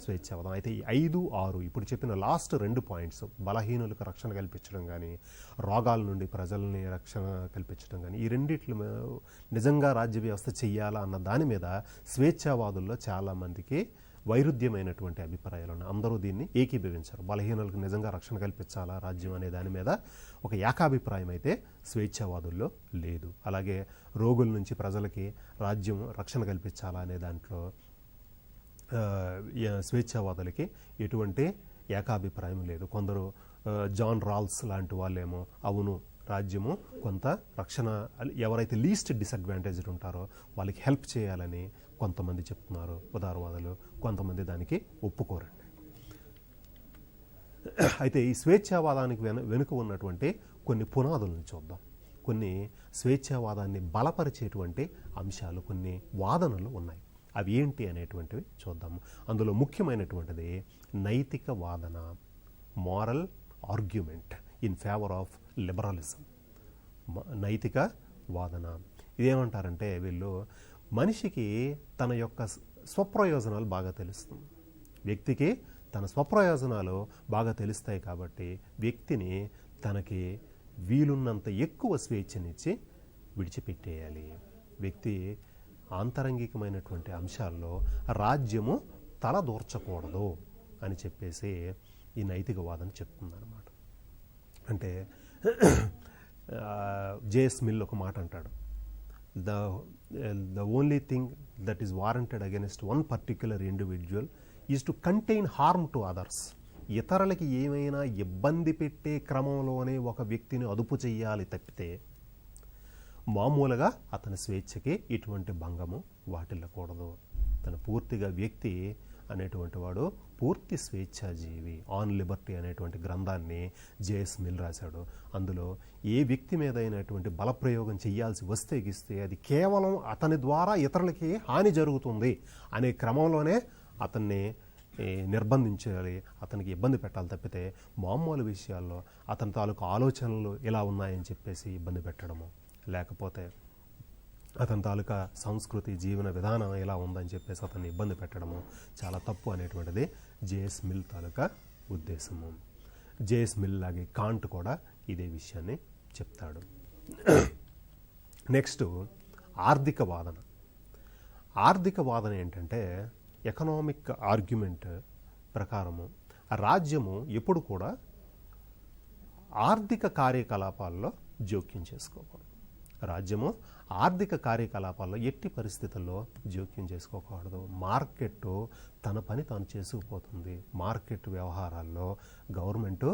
స్వేచ్ఛావాదం. అయితే ఈ 5, 6 ఇప్పుడు చెప్పిన లాస్ట్ 2 పాయింట్స్, బలహీనులకు రక్షణ కల్పించడం కానీ రోగాల నుండి ప్రజల్ని రక్షణ కల్పించడం కానీ, ఈ రెండిట్లు నిజంగా రాజ్య వ్యవస్థ చెయ్యాలా అన్న దాని మీద స్వేచ్ఛావాదుల్లో చాలామందికి వైరుధ్యమైనటువంటి అభిప్రాయాలు ఉన్నాయి. అందరూ దీన్ని ఏకీభవించారు. బలహీనులకు నిజంగా రక్షణ కల్పించాలా రాజ్యం అనే దాని మీద ఒక ఏకాభిప్రాయం అయితే స్వేచ్ఛావాదుల్లో లేదు. అలాగే రోగుల నుంచి ప్రజలకి రాజ్యం రక్షణ కల్పించాలా అనే దాంట్లో స్వేచ్ఛావాదులకి ఎటువంటి ఏకాభిప్రాయం లేదు. కొందరు జాన్ రాల్స్ లాంటి వాళ్ళేమో అవును రాజ్యము కొంత రక్షణ, ఎవరైతే లీస్ట్ డిసడ్వాంటేజ్డ్ ఉంటారో వాళ్ళకి హెల్ప్ చేయాలని కొంతమంది చెప్తున్నారు ఉదారవాదులు, కొంతమంది దానికి ఒప్పుకోరండి. అయితే ఈ స్వేచ్ఛావాదానికి వెనుక ఉన్నటువంటి కొన్ని పునాదులను చూద్దాం. కొన్ని స్వేచ్ఛావాదాన్ని బలపరిచేటువంటి అంశాలు, కొన్ని వాదనలు ఉన్నాయి. అవి ఏంటి అనేటువంటివి చూద్దాము. అందులో ముఖ్యమైనటువంటిది నైతిక వాదన, moral argument in favour of liberalism. నైతిక వాదన ఇదేమంటారంటే, వీళ్ళు మనిషికి తన యొక్క స్వప్రయోజనాలు బాగా తెలుస్తుంది. వ్యక్తికి తన స్వప్రయోజనాలు బాగా తెలుస్తాయి కాబట్టి వ్యక్తిని తనకి వీలున్నంత ఎక్కువ స్వేచ్ఛనిచ్చి విడిచిపెట్టేయాలి. వ్యక్తి ఆంతరంగికమైనటువంటి అంశాల్లో రాజ్యము తలదూర్చకూడదు అని చెప్పేసి ఈ నైతికవాదం చెప్తుందన్నమాట. అంటే జేఎస్ మిల్ ఒక మాట అంటాడు, the only thing that is warranted against one particular individual is to contain harm to others. ఇతరులకి ఏమైనా ఇబ్బంది పెట్టే క్రమంలోనే ఒక వ్యక్తిని అదుపు చెయ్యాలి తప్పితే మామూలుగా అతని స్వేచ్ఛకి ఎటువంటి భంగము వాటిల్లకూడదు. తన పూర్తిగా వ్యక్తి అనేటువంటి వాడు పూర్తి స్వేచ్ఛాజీవి. ఆన్ లిబర్టీ అనేటువంటి గ్రంథాన్ని జేఎస్ మిల్ రాశాడు. అందులో ఏ వ్యక్తి మీద అయినటువంటి బలప్రయోగం చేయాల్సి వస్తే గిస్తే అది కేవలం అతని ద్వారా ఇతరులకి హాని జరుగుతుంది అనే క్రమంలోనే అతన్ని నిర్బంధించాలి, అతనికి ఇబ్బంది పెట్టాలి తప్పితే మామూలు విషయాల్లో అతని తాలూకు ఆలోచనలు ఇలా ఉన్నాయని చెప్పేసి ఇబ్బంది పెట్టడము, లేకపోతే అతని తాలూకా సంస్కృతి జీవన విధానం ఎలా ఉందని చెప్పేసి అతన్ని ఇబ్బంది పెట్టడము చాలా తప్పు అనేటువంటిది జేఎస్ మిల్ తాలూకా ఉద్దేశము. జేఎస్ మిల్ లాగే కాంట్ కూడా ఇదే విషయాన్ని చెప్తాడు. నెక్స్ట్ ఆర్థిక వాదన. ఆర్థిక వాదన ఏంటంటే, ఎకనామిక్ ఆర్గ్యుమెంట్ ప్రకారము రాజ్యము ఎప్పుడు కూడా ఆర్థిక కార్యకలాపాల్లో జోక్యం చేసుకోకూడదు. రాజ్యము ఆర్థిక కార్యకలాపాల్లో ఎట్టి పరిస్థితుల్లో జోక్యం చేసుకోకూడదు. మార్కెట్ తన పని తాను చేసుకుపోతుంది. మార్కెట్ వ్యవహారాల్లో గవర్నమెంటు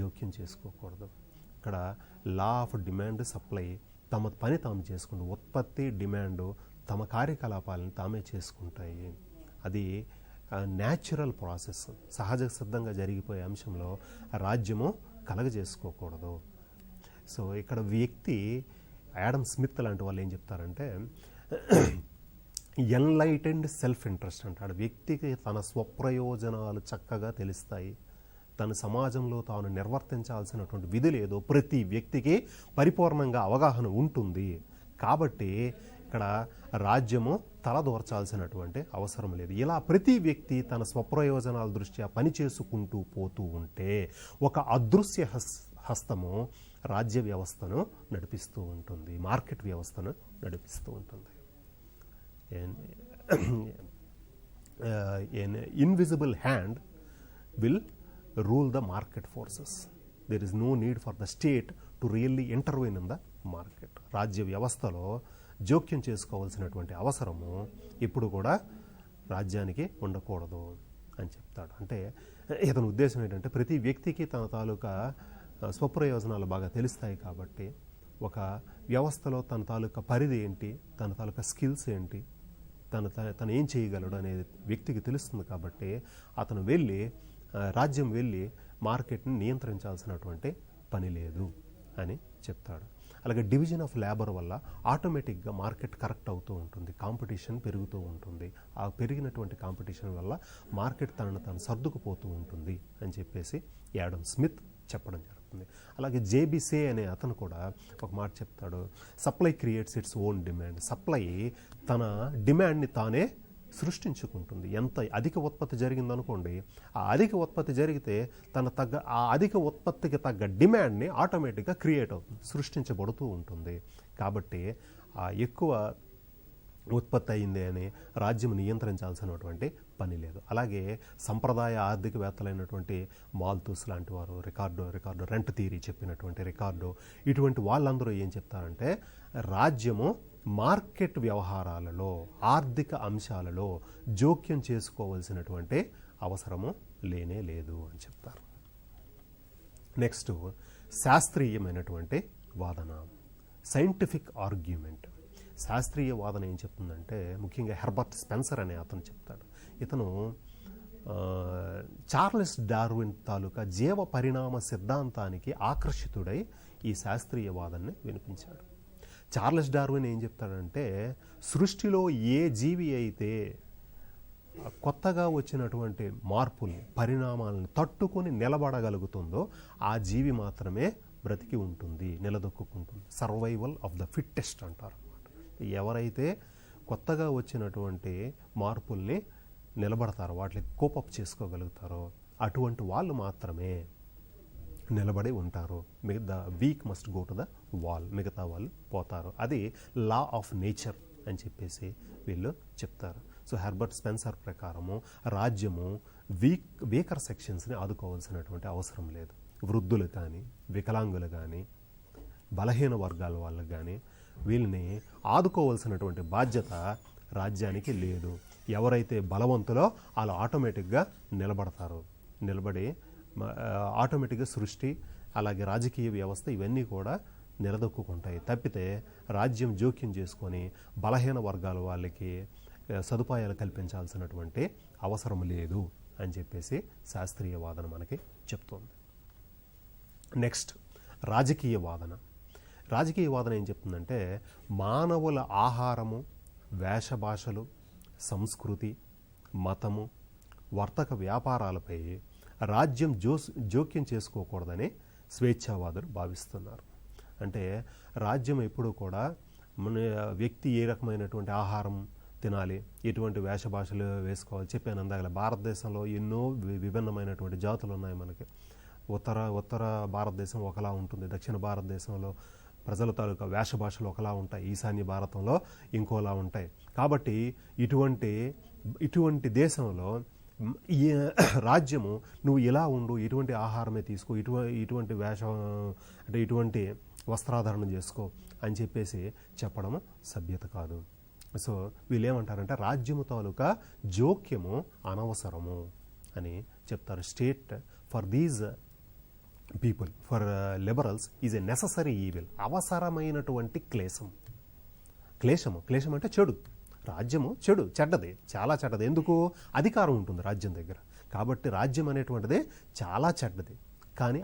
జోక్యం చేసుకోకూడదు. ఇక్కడ లా ఆఫ్ డిమాండ్ సప్లై తమ పని తాము చేసుకుంటారు. ఉత్పత్తి డిమాండు తమ కార్యకలాపాలను తామే చేసుకుంటాయి. అది న్యాచురల్ ప్రాసెస్, సహజ సిద్ధంగా జరిగిపోయే అంశంలో రాజ్యము కలగజేసుకోకూడదు. సో ఇక్కడ వ్యక్తి యాడమ్ స్మిత్ లాంటి వాళ్ళు ఏం చెప్తారంటే, ఎన్లైటెండ్ సెల్ఫ్ ఇంట్రెస్ట్ అంటాడు. వ్యక్తికి తన స్వప్రయోజనాలు చక్కగా తెలుస్తాయి, తన సమాజంలో తాను నిర్వర్తించాల్సినటువంటి విధులు ఏదో ప్రతి వ్యక్తికి పరిపూర్ణంగా అవగాహన ఉంటుంది. కాబట్టి ఇక్కడ రాజ్యము తలదూర్చాల్సినటువంటి అవసరం లేదు. ఇలా ప్రతి వ్యక్తి తన స్వప్రయోజనాల దృష్ట్యా పనిచేసుకుంటూ పోతూ ఉంటే ఒక అదృశ్య హస్తము రాజ్య వ్యవస్థను నడిపిస్తూ ఉంటుంది, మార్కెట్ వ్యవస్థను నడిపిస్తూ ఉంటుంది. an invisible hand will rule the market forces. There is no need for the state to really intervene in the market. రాజ్య వ్యవస్థలో జోక్యం చేసుకోవాల్సినటువంటి అవసరము ఇప్పుడు కూడా రాజ్యానికి ఉండకూడదు అని చెప్తాడు. అంటే ఇతని ఉద్దేశం ఏంటంటే ప్రతి వ్యక్తికి తన తాలూకా స్వప్రయోజనాలు బాగా తెలుస్తాయి కాబట్టి ఒక వ్యవస్థలో తన తాలూకా పరిధి ఏంటి, తన తాలూకా స్కిల్స్ ఏంటి, తను ఏం చేయగలడు అనేది వ్యక్తికి తెలుస్తుంది. కాబట్టి అతను రాజ్యం వెళ్ళి మార్కెట్ని నియంత్రించాల్సినటువంటి పని లేదు అని చెప్తాడు. అలాగే డివిజన్ ఆఫ్ లేబర్ వల్ల ఆటోమేటిక్గా మార్కెట్ కరెక్ట్ అవుతూ ఉంటుంది, కాంపిటీషన్ పెరుగుతూ ఉంటుంది. ఆ పెరిగినటువంటి కాంపిటీషన్ వల్ల మార్కెట్ తనను తాను సర్దుకుపోతూ ఉంటుంది అని చెప్పేసి యాడమ్ స్మిత్ చెప్పడం జరుగుతుంది. అలాగే జేబిసే అనే అతను కూడా ఒక మాట చెప్తాడు, supply creates its own demand. Supply తన డిమాండ్ని తానే సృష్టించుకుంటుంది. ఎంత అధిక ఉత్పత్తి జరిగిందనుకోండి, ఆ అధిక ఉత్పత్తి జరిగితే ఆ అధిక ఉత్పత్తికి తగ్గ డిమాండ్ని ఆటోమేటిక్గా క్రియేట్ అవుతుంది, సృష్టించబడుతూ ఉంటుంది. కాబట్టి ఆ ఎక్కువ ఉత్పత్తి అయింది అని రాజ్యం నియంత్రించాల్సినటువంటి పని లేదు. అలాగే సంప్రదాయ ఆర్థికవేత్తలైనటువంటి మాల్తూస్ లాంటి వారు, రికార్డో రెంట్ థియరీ చెప్పినటువంటి రికార్డో, ఇటువంటి వాళ్ళందరూ ఏం చెప్తారంటే రాజ్యము మార్కెట్ వ్యవహారాలలో, ఆర్థిక అంశాలలో జోక్యం చేసుకోవాల్సినటువంటి అవసరము లేనే లేదు అని చెప్తారు. నెక్స్ట్ శాస్త్రీయమైనటువంటి వాదన, సైంటిఫిక్ ఆర్గ్యుమెంట్. శాస్త్రీయ వాదన ఏం చెప్తుందంటే ముఖ్యంగా హెర్బర్ట్ స్పెన్సర్ అనే అతను చెప్తాడు. ఇతను చార్లెస్ డార్విన్ తాలూకా జీవ పరిణామ సిద్ధాంతానికి ఆకర్షితుడై ఈ శాస్త్రీయ వాదనని వినిపించాడు. చార్లెస్ డార్విన్ ఏం చెప్తాడంటే సృష్టిలో ఏ జీవి అయితే కొత్తగా వచ్చినటువంటి మార్పుల్ని, పరిణామాలను తట్టుకొని నిలబడగలుగుతుందో ఆ జీవి మాత్రమే బ్రతికి ఉంటుంది, నిలదొక్కుంటుంది. సర్వైవల్ ఆఫ్ ద ఫిట్టెస్ట్ అంటారు. ఎవరైతే కొత్తగా వచ్చినటువంటి మార్పుల్ని నిలబడతారో, వాటిని కోపప్ చేసుకోగలుగుతారో అటువంటి వాళ్ళు మాత్రమే నిలబడి ఉంటారు. The week must go to the wall, మిగతా వాళ్ళు పోతారు. అది లా ఆఫ్ నేచర్ అని చెప్పేసి వీళ్ళు చెప్తారు. సో హెర్బర్ట్ స్పెన్సర్ ప్రకారము రాజ్యము వీకర్ సెక్షన్స్ని ఆదుకోవాల్సినటువంటి అవసరం లేదు. వృద్ధులు కానీ, వికలాంగులు కానీ, బలహీన వర్గాల వాళ్ళకి కానీ వీళ్ళని ఆదుకోవాల్సినటువంటి బాధ్యత రాజ్యానికి లేదు. ఎవరైతే బలవంతులో వాళ్ళు ఆటోమేటిక్గా నిలబడతారు. నిలబడి ఆటోమేటిక్గా సృష్టి, అలాగే రాజకీయ వ్యవస్థ ఇవన్నీ కూడా నిలదొక్కుంటాయి. తప్పితే రాజ్యం జోక్యం చేసుకొని బలహీన వర్గాల వాళ్ళకి సదుపాయాలు కల్పించాల్సినటువంటి అవసరం లేదు అని చెప్పేసి శాస్త్రీయ వాదన మనకి చెప్తోంది. నెక్స్ట్ రాజకీయ వాదన. రాజకీయ వాదన ఏం చెప్తుందంటే మానవుల ఆహారము, వేషభాషలు, సంస్కృతి, మతము, వర్తక వ్యాపారాలపై రాజ్యం జోక్యం చేసుకోకూడదని స్వేచ్ఛావాదులు భావిస్తున్నారు. అంటే రాజ్యం ఎప్పుడూ కూడా మన వ్యక్తి ఏ రకమైనటువంటి ఆహారం తినాలి, ఎటువంటి వేషభాషలు వేసుకోవాలి చెప్పాను అందాక. భారతదేశంలో ఎన్నో విభిన్నమైనటువంటి జాతులు ఉన్నాయి మనకి. ఉత్తర భారతదేశం ఒకలా ఉంటుంది, దక్షిణ భారతదేశంలో ప్రజల తాలూకా వేషభాషలు ఒకలా ఉంటాయి, ఈశాన్య భారతంలో ఇంకోలా ఉంటాయి. కాబట్టి ఇటువంటి దేశంలో ఈ రాజ్యము నువ్వు ఇలా ఉండు, ఇటువంటి ఆహారమే తీసుకో, ఇటువంటి అంటే ఇటువంటి వస్త్రాధారణ చేసుకో అని చెప్పేసి చెప్పడము సభ్యత కాదు. సో వీళ్ళు ఏమంటారంటే రాజ్యము తాలూకా జోక్యము అనవసరము అని చెప్తారు. State for these people, for liberals is a necessary evil. అవసరమైనటువంటి క్లేశం అంటే చెడు. రాజ్యము చెడ్డది, చాలా చెడ్డది. ఎందుకు? అధికారం ఉంటుంది రాజ్యం దగ్గర. కాబట్టి రాజ్యం అనేటువంటిది చాలా చెడ్డది, కానీ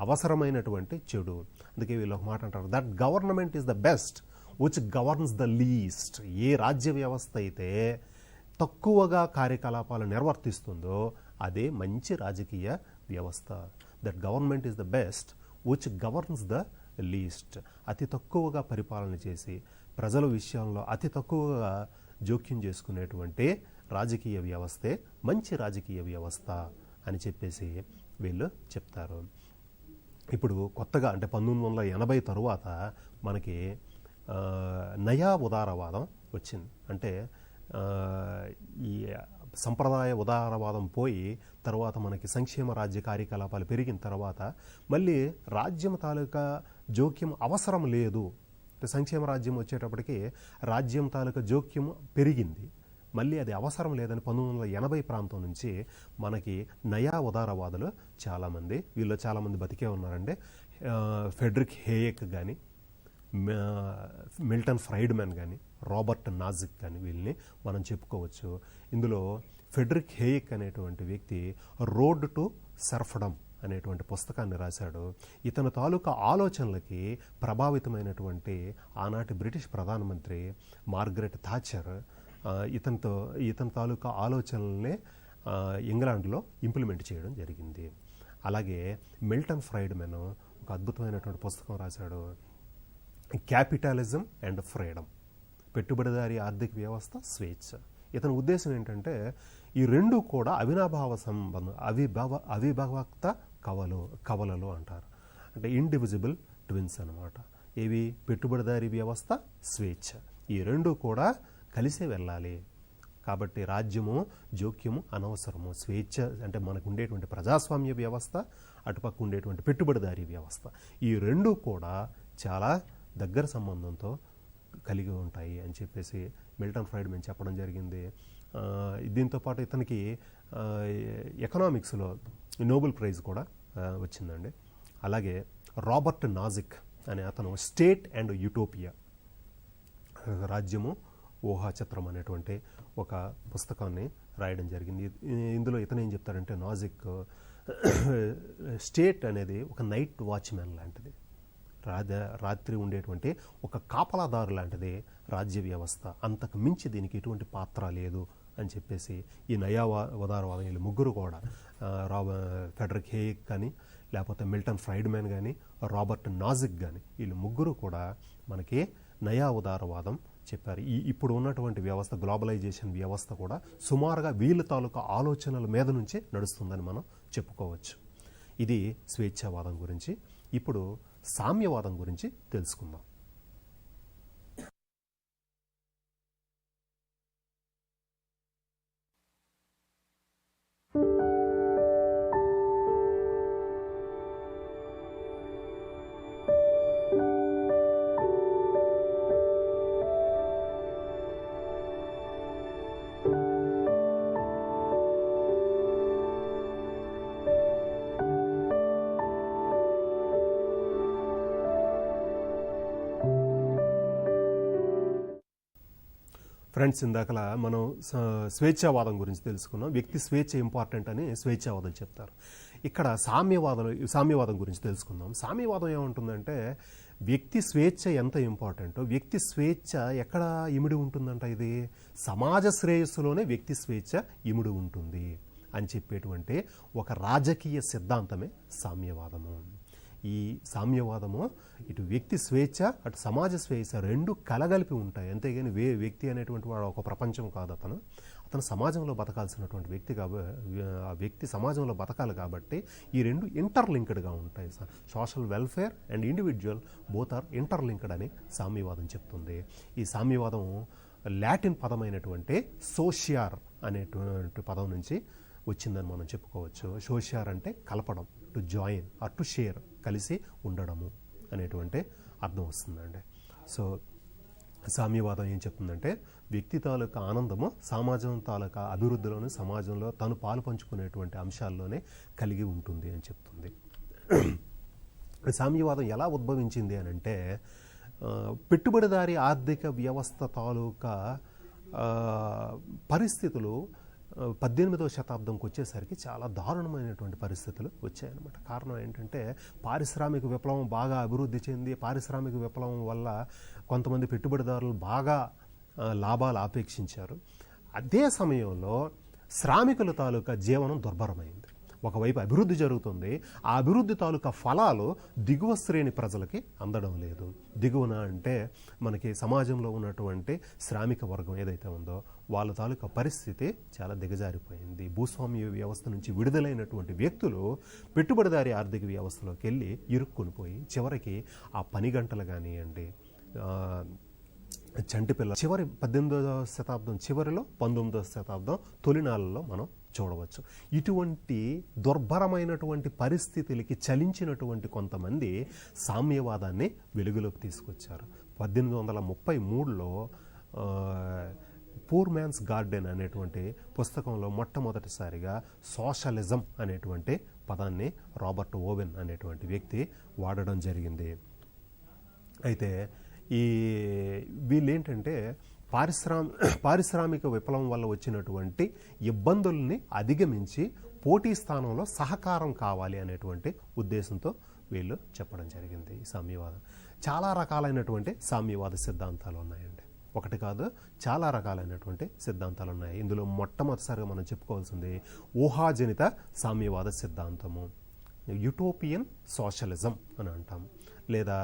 అవసరమైనటువంటి చెడు. అందుకే వీళ్ళు ఒక మాట అంటారు, that government is the best which governs the least. ఏ రాజ్య వ్యవస్థ అయితే తక్కువగా కార్యకలాపాలు నిర్వర్తిస్తుందో అదే మంచి రాజకీయ వ్యవస్థ. That government is the best which governs the least. అతి తక్కువగా పరిపాలన చేసి ప్రజల విషయంలో అతి తక్కువగా జోక్యం చేసుకునేటువంటి రాజకీయ వ్యవస్థే మంచి రాజకీయ వ్యవస్థ అని చెప్పేసి వీళ్ళు చెప్తారు. ఇప్పుడు కొత్తగా అంటే 1980 తరువాత మనకి నయా ఉదారవాదం వచ్చింది. అంటే ఈ సంప్రదాయ ఉదారవాదం పోయి తర్వాత మనకి సంక్షేమ రాజ్య కార్యకలాపాలు పెరిగిన తర్వాత మళ్ళీ రాజ్యం తాలూకా జోక్యం అవసరం లేదు. సంక్షేమ రాజ్యం వచ్చేటప్పటికి రాజ్యం తాలూకా జోక్యం పెరిగింది, మళ్ళీ అది అవసరం లేదని 1980 ప్రాంతం నుంచి మనకి నయా ఉదారవాదులు చాలామంది, వీళ్ళు చాలామంది బతికే ఉన్నారండి. ఫెడ్రిక్ హేయక్ కానీ, మిల్టన్ ఫ్రైడ్మెన్ కానీ, రాబర్ట్ నాజిక్ కానీ వీళ్ళని మనం చెప్పుకోవచ్చు. ఇందులో ఫెడ్రిక్ హేయక్ అనేటువంటి వ్యక్తి రోడ్ టు సర్ఫడమ్ అనేటువంటి పుస్తకాన్ని రాశాడు. ఇతని తాలూకా ఆలోచనలకి ప్రభావితమైనటువంటి ఆనాటి బ్రిటిష్ ప్రధానమంత్రి మార్గరెట్ థాచర్ ఇతని తాలూకా ఆలోచనల్ని ఇంగ్లాండ్లో ఇంప్లిమెంట్ చేయడం జరిగింది. అలాగే మిల్టన్ ఫ్రైడ్మెన్ ఒక అద్భుతమైనటువంటి పుస్తకం రాశాడు, క్యాపిటలిజం అండ్ ఫ్రీడమ్, పెట్టుబడిదారీ ఆర్థిక వ్యవస్థ, స్వేచ్ఛ. ఇతని ఉద్దేశం ఏంటంటే ఈ రెండు కూడా అవినాభావ సంబంధం, అవిభక్త కవలలు అంటారు. అంటే ఇండివిజిబుల్ ట్విన్స్ అనమాట. ఇవి పెట్టుబడిదారీ వ్యవస్థ, స్వేచ్ఛ, ఈ రెండు కూడా కలిసే వెళ్ళాలి. కాబట్టి రాజ్యము జోక్యము అనవసరము. స్వేచ్ఛ అంటే మనకు ఉండేటువంటి ప్రజాస్వామ్య వ్యవస్థ, అటుపక్క ఉండేటువంటి పెట్టుబడిదారీ వ్యవస్థ, ఈ రెండు కూడా చాలా దగ్గర సంబంధంతో కలిగి ఉంటాయి అని చెప్పేసి మిల్టన్ ఫ్రైడ్మెన్ చెప్పడం జరిగింది. దీంతోపాటు ఇతనికి ఎకనామిక్స్లో నోబెల్ ప్రైజ్ కూడా వచ్చిందండి. అలాగే రాబర్ట్ నాజిక్ అనే అతను స్టేట్ అండ్ యూటోపియా, రాజ్యము ఊహాచిత్రం అనేటువంటి ఒక పుస్తకాన్ని రాయడం జరిగింది. ఇందులో ఇతను ఏం చెప్తాడంటే నాజిక్ స్టేట్ అనేది ఒక నైట్ వాచ్మెన్ లాంటిది, రాత్రి ఉండేటువంటి ఒక కాపలాదారు లాంటిది రాజ్య వ్యవస్థ, అంతకు మించి దీనికి ఎటువంటి పాత్ర లేదు అని చెప్పేసి ఈ నయా ఉదారవాదం వీళ్ళు ముగ్గురు కూడా ఫెడరిక్ హేయక్ కానీ, లేకపోతే మిల్టన్ ఫ్రైడ్మెన్ కానీ, రాబర్ట్ నాజిక్ కానీ, వీళ్ళు ముగ్గురు కూడా మనకి నయా ఉదారవాదం చెప్పారు. ఇప్పుడు ఉన్నటువంటి వ్యవస్థ, గ్లోబలైజేషన్ వ్యవస్థ కూడా సుమారుగా వీళ్ళ తాలూకా ఆలోచనల మీద నుంచి నడుస్తుందని మనం చెప్పుకోవచ్చు. ఇది స్వేచ్ఛావాదం గురించి. ఇప్పుడు సామ్యవాదం గురించి తెలుసుకుందాం. ఫ్రెండ్స్, ఇందాకలా మనం స్వేచ్ఛావాదం గురించి తెలుసుకున్నాం. వ్యక్తి స్వేచ్ఛ ఇంపార్టెంట్ అని స్వేచ్ఛావాదం చెప్తారు. ఇక్కడ సామ్యవాదం గురించి తెలుసుకుందాం. సామ్యవాదం ఏమంటుందంటే వ్యక్తి స్వేచ్ఛ ఎంత ఇంపార్టెంటో, వ్యక్తి స్వేచ్ఛ ఎక్కడ ఇమిడి ఉంటుందంట, ఇది సమాజ శ్రేయస్సులోనే వ్యక్తి స్వేచ్ఛ ఇమిడి ఉంటుంది అని చెప్పేటువంటి ఒక రాజకీయ సిద్ధాంతమే సామ్యవాదము. ఈ సామ్యవాదము ఇటు వ్యక్తి స్వేచ్ఛ, అటు సమాజ స్వేచ్ఛ రెండు కలగలిపి ఉంటాయి. అంతేగాని వ్యక్తి అనేటువంటి వాడు ఒక ప్రపంచం కాదు. అతను సమాజంలో బతకాల్సినటువంటి వ్యక్తి ఆ వ్యక్తి సమాజంలో బతకాలి కాబట్టి ఈ రెండు ఇంటర్లింక్డ్గా ఉంటాయి. Social welfare and individual both are interlinked అని సామ్యవాదం చెప్తుంది. ఈ సామ్యవాదం లాటిన్ పదమైనటువంటి సోషియార్ అనేటువంటి పదం నుంచి వచ్చిందని మనం చెప్పుకోవచ్చు. సోషియార్ అంటే కలపడం, to join or to share, కలిసి ఉండడము అనేటువంటి అర్థం వస్తుందండి. సో సామ్యవాదం ఏం చెప్తుందంటే వ్యక్తి తాలూకా ఆనందము సమాజం తాలూకా అభివృద్ధిలోనే, సమాజంలో తను పాలు పంచుకునేటువంటి అంశాల్లోనే కలిగి ఉంటుంది అని చెప్తుంది. సామ్యవాదం ఎలా ఉద్భవించింది అని అంటే పెట్టుబడిదారీ ఆర్థిక వ్యవస్థ తాలూకా పరిస్థితులు 18వ శతాబ్దంకి వచ్చేసరికి చాలా దారుణమైనటువంటి పరిస్థితులు వచ్చాయన్నమాట. కారణం ఏంటంటే పారిశ్రామిక విప్లవం బాగా అభివృద్ధి చెంది, పారిశ్రామిక విప్లవం వల్ల కొంతమంది పెట్టుబడిదారులు బాగా లాభాలు ఆపేక్షించారు. అదే సమయంలో శ్రామికుల తాలూకా జీవనం దుర్భరమైంది. ఒకవైపు అభివృద్ధి జరుగుతుంది, ఆ అభివృద్ధి తాలూకా ఫలాలు దిగువ శ్రేణి ప్రజలకి అందడం లేదు. దిగువన అంటే మనకి సమాజంలో ఉన్నటువంటి శ్రామిక వర్గం ఏదైతే ఉందో వాళ్ళ తాలూకా పరిస్థితి చాలా దిగజారిపోయింది. భూస్వామ్య వ్యవస్థ నుంచి విడుదలైనటువంటి వ్యక్తులు పెట్టుబడిదారీ ఆర్థిక వ్యవస్థలోకి వెళ్ళి ఇరుక్కుని పోయి చివరికి ఆ పని గంటలు కానివ్వండి, చంటిపిల్ల చివరి 18వ శతాబ్దం చివరిలో 19వ శతాబ్దం తొలినాళ్ళలో మనం చూడవచ్చు. ఇటువంటి దుర్భరమైనటువంటి పరిస్థితులకి చలించినటువంటి కొంతమంది సామ్యవాదాన్ని వెలుగులోకి తీసుకొచ్చారు. 1833లో పూర్ మ్యాన్స్ గార్డెన్ అనేటువంటి పుస్తకంలో మొట్టమొదటిసారిగా సోషలిజం అనేటువంటి పదాన్ని రాబర్ట్ ఓవెన్ అనేటువంటి వ్యక్తి వాడడం జరిగింది. అయితే వీళ్ళేంటంటే పారిశ్రామిక విప్లవం వల్ల వచ్చినటువంటి ఇబ్బందుల్ని అధిగమించి పోటీ స్థానంలో సహకారం కావాలి అనేటువంటి ఉద్దేశంతో వీళ్ళు చెప్పడం జరిగింది. ఈ సామ్యవాదం చాలా రకాలైనటువంటి సామ్యవాద సిద్ధాంతాలు ఉన్నాయండి. ఒకటి కాదు, చాలా రకాలైనటువంటి సిద్ధాంతాలు ఉన్నాయి. ఇందులో మొట్టమొదటిసారిగా మనం చెప్పుకోవాల్సింది ఊహాజనిత సామ్యవాద సిద్ధాంతము, యూటోపియన్ సోషలిజం అని అంటాము. లేదా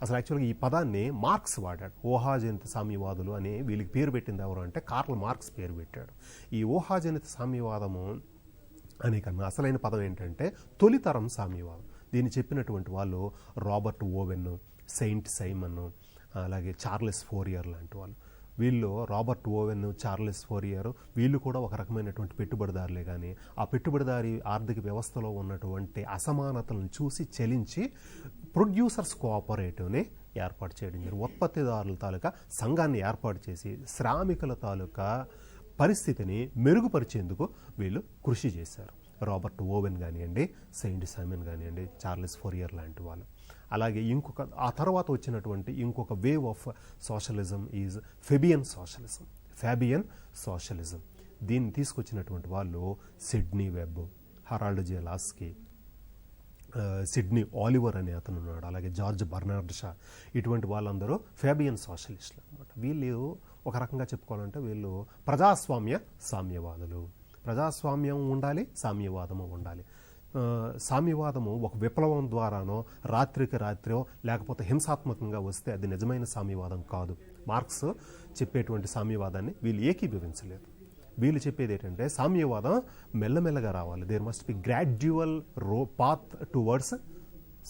అసలు యాక్చువల్గా ఈ పదాన్ని మార్క్స్ వాడాడు. ఊహాజనిత సామ్యవాదులు అని వీళ్ళకి పేరు పెట్టింది ఎవరు అంటే కార్ల్ మార్క్స్ పేరు పెట్టాడు. ఈ ఊహాజనిత సామ్యవాదము అనే కన్నా అసలైన పదం ఏంటంటే తొలితరం సామ్యవాదం. దీన్ని చెప్పినటువంటి వాళ్ళు రాబర్ట్ ఓవెన్, సెయింట్ సైమన్, అలాగే చార్లెస్ ఫోరియర్ లాంటి వాళ్ళు. వీళ్ళు రాబర్ట్ ఓవెన్, చార్లెస్ ఫోరియర్ వీళ్ళు కూడా ఒక రకమైనటువంటి పెట్టుబడిదారులే. కానీ ఆ పెట్టుబడిదారీ ఆర్థిక వ్యవస్థలో ఉన్నటువంటి అసమానతలను చూసి చలించి ప్రొడ్యూసర్స్ కోఆపరేటివ్ని ఏర్పాటు చేయడం జరిగింది. ఉత్పత్తిదారుల తాలూకా సంఘాన్ని ఏర్పాటు చేసి శ్రామికుల తాలూకా పరిస్థితిని మెరుగుపరిచేందుకు వీళ్ళు కృషి చేశారు. రాబర్ట్ ఓవెన్ కానివ్వండి, సెయింట్ సైమన్ కానివ్వండి, చార్లెస్ ఫోరియర్ లాంటి వాళ్ళు. అలాగే ఆ తర్వాత వచ్చినటువంటి ఇంకొక wave of socialism is Fabian socialism. దీన్ని తీసుకొచ్చినటువంటి వాళ్ళు Sidney Webb, Harold J Laski, Sidney Olivier అనే అతను ఉన్నాడు, అలాగే జార్జ్ బర్నార్డ్ షా. ఇటువంటి వాళ్ళందరూ ఫెబియన్ సోషలిస్టులు అనమాట. వీళ్ళు ఒక రకంగా చెప్పుకోవాలంటే వీళ్ళు ప్రజాస్వామ్య సామ్యవాదులు. ప్రజాస్వామ్యం ఉండాలి, సామ్యవాదము ఉండాలి. సామ్యవాదము ఒక విప్లవం ద్వారానో రాత్రికి రాత్రో లేకపోతే హింసాత్మకంగా వస్తే అది నిజమైన సామ్యవాదం కాదు. మార్క్స్ చెప్పేటువంటి సామ్యవాదాన్ని వీళ్ళు ఏకీభవించలేదు. వీళ్ళు చెప్పేది ఏంటంటే సామ్యవాదం మెల్లమెల్లగా రావాలి. There must be gradual path towards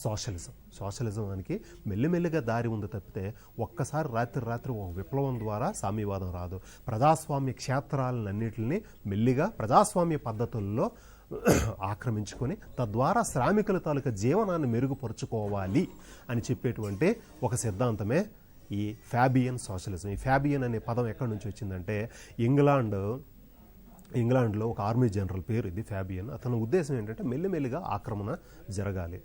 socialism దానికి మెల్లిమెల్లిగా దారి ఉంది తప్పితే ఒక్కసారి రాత్రి ఒక విప్లవం ద్వారా సామ్యవాదం రాదు. ప్రజాస్వామ్య క్షేత్రాలన్నింటినీ మెల్లిగా ప్రజాస్వామ్య పద్ధతుల్లో ఆక్రమించుకొని తద్వారా శ్రామికుల తాలూకా జీవనాన్ని మెరుగుపరుచుకోవాలి అని చెప్పేటువంటి ఒక సిద్ధాంతమే ఈ ఫాబియన్ సోషలిజం. ఈ ఫాబియన్ అనే పదం ఎక్కడి నుంచి వచ్చిందంటే ఇంగ్లాండ్లో ఒక ఆర్మీ జనరల్ పేరు ఇది ఫాబియన్. అతని ఉద్దేశం ఏంటంటే మెల్లిమెల్లిగా ఆక్రమణ జరగాలి,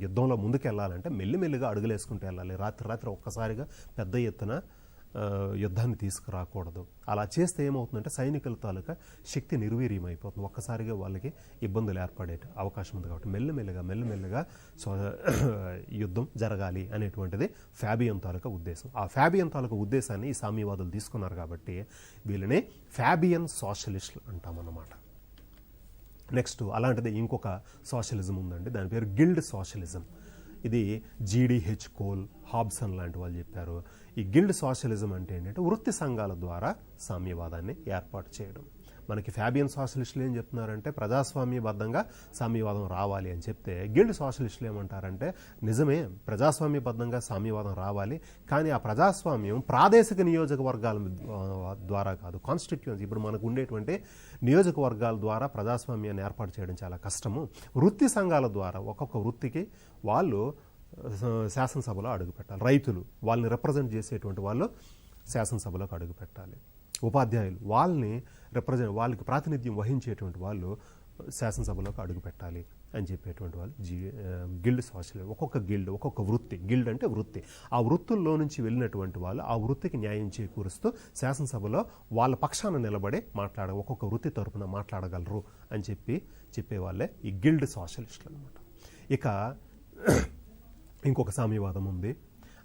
యుద్ధంలో ముందుకెళ్ళాలంటే మెల్లిమెల్లిగా అడుగులేసుకుంటూ వెళ్ళాలి, రాత్రి ఒక్కసారిగా పెద్ద ఎత్తున యుద్ధాన్ని తీసుకురాకూడదు. అలా చేస్తే ఏమవుతుందంటే సైనికుల తాలూకా శక్తి నిర్వీర్యమైపోతుంది, ఒక్కసారిగా వాళ్ళకి ఇబ్బందులు ఏర్పడే అవకాశం ఉంది. కాబట్టి మెల్లిమెల్లిగా యుద్ధం జరగాలి అనేటువంటిది ఫాబియన్ తాలూకా ఉద్దేశం. ఆ ఫాబియన్ తాలూకా ఉద్దేశాన్ని ఈ సామ్యవాదులు తీసుకున్నారు కాబట్టి వీళ్ళని ఫాబియన్ సోషలిస్టులు అంటామన్నమాట. నెక్స్ట్ అలాంటిది ఇంకొక సోషలిజం ఉందండి, దాని పేరు గిల్డ్ సోషలిజం. ఇది GDH కోల్, హాబ్సన్ లాంటి వాళ్ళు చెప్పారు. ఈ గిల్డ్ సోషలిజం అంటే ఏంటంటే వృత్తి సంఘాల ద్వారా సామ్యవాదాన్ని ఏర్పాటు చేయడం. మనకి ఫాబియన్ సోషలిస్టులు ఏం చెప్తున్నారంటే ప్రజాస్వామ్యబద్ధంగా సామ్యవాదం రావాలి అని చెప్తే, గిల్డ్ సోషలిస్టులు ఏమంటారంటే నిజమే ప్రజాస్వామ్యబద్ధంగా సామ్యవాదం రావాలి, కానీ ఆ ప్రజాస్వామ్యం ప్రాదేశిక నియోజకవర్గాల ద్వారా కాదు, కాన్స్టిట్యూయన్సీ ఇప్పుడు మనకు ఉండేటువంటి నియోజకవర్గాల ద్వారా ప్రజాస్వామ్యాన్ని ఏర్పాటు చేయడం చాలా కష్టము. వృత్తి సంఘాల ద్వారా ఒక్కొక్క వృత్తికి వాళ్ళు శాసనసభలో అడుగుపెట్టాలి. రైతులు వాళ్ళని రిప్రజెంట్ చేసేటువంటి వాళ్ళు శాసనసభలోకి అడుగుపెట్టాలి. ఉపాధ్యాయులు వాళ్ళకి ప్రాతినిధ్యం వహించేటువంటి వాళ్ళు శాసనసభలోకి అడుగుపెట్టాలి అని చెప్పేటువంటి వాళ్ళు గిల్డ్ సోషలిజం. ఒక్కొక్క వృత్తి, గిల్డ్ అంటే వృత్తి, ఆ వృత్తుల్లో నుంచి వెళ్ళినటువంటి వాళ్ళు ఆ వృత్తికి న్యాయం చేకూరుస్తూ శాసనసభలో వాళ్ళ పక్షాన నిలబడి ఒక్కొక్క వృత్తి తరపున మాట్లాడగలరు అని చెప్పేవాళ్ళే ఈ గిల్డ్ సోషలిస్టులు అనమాట. ఇక ఇంకొక సామ్యవాదం ఉంది,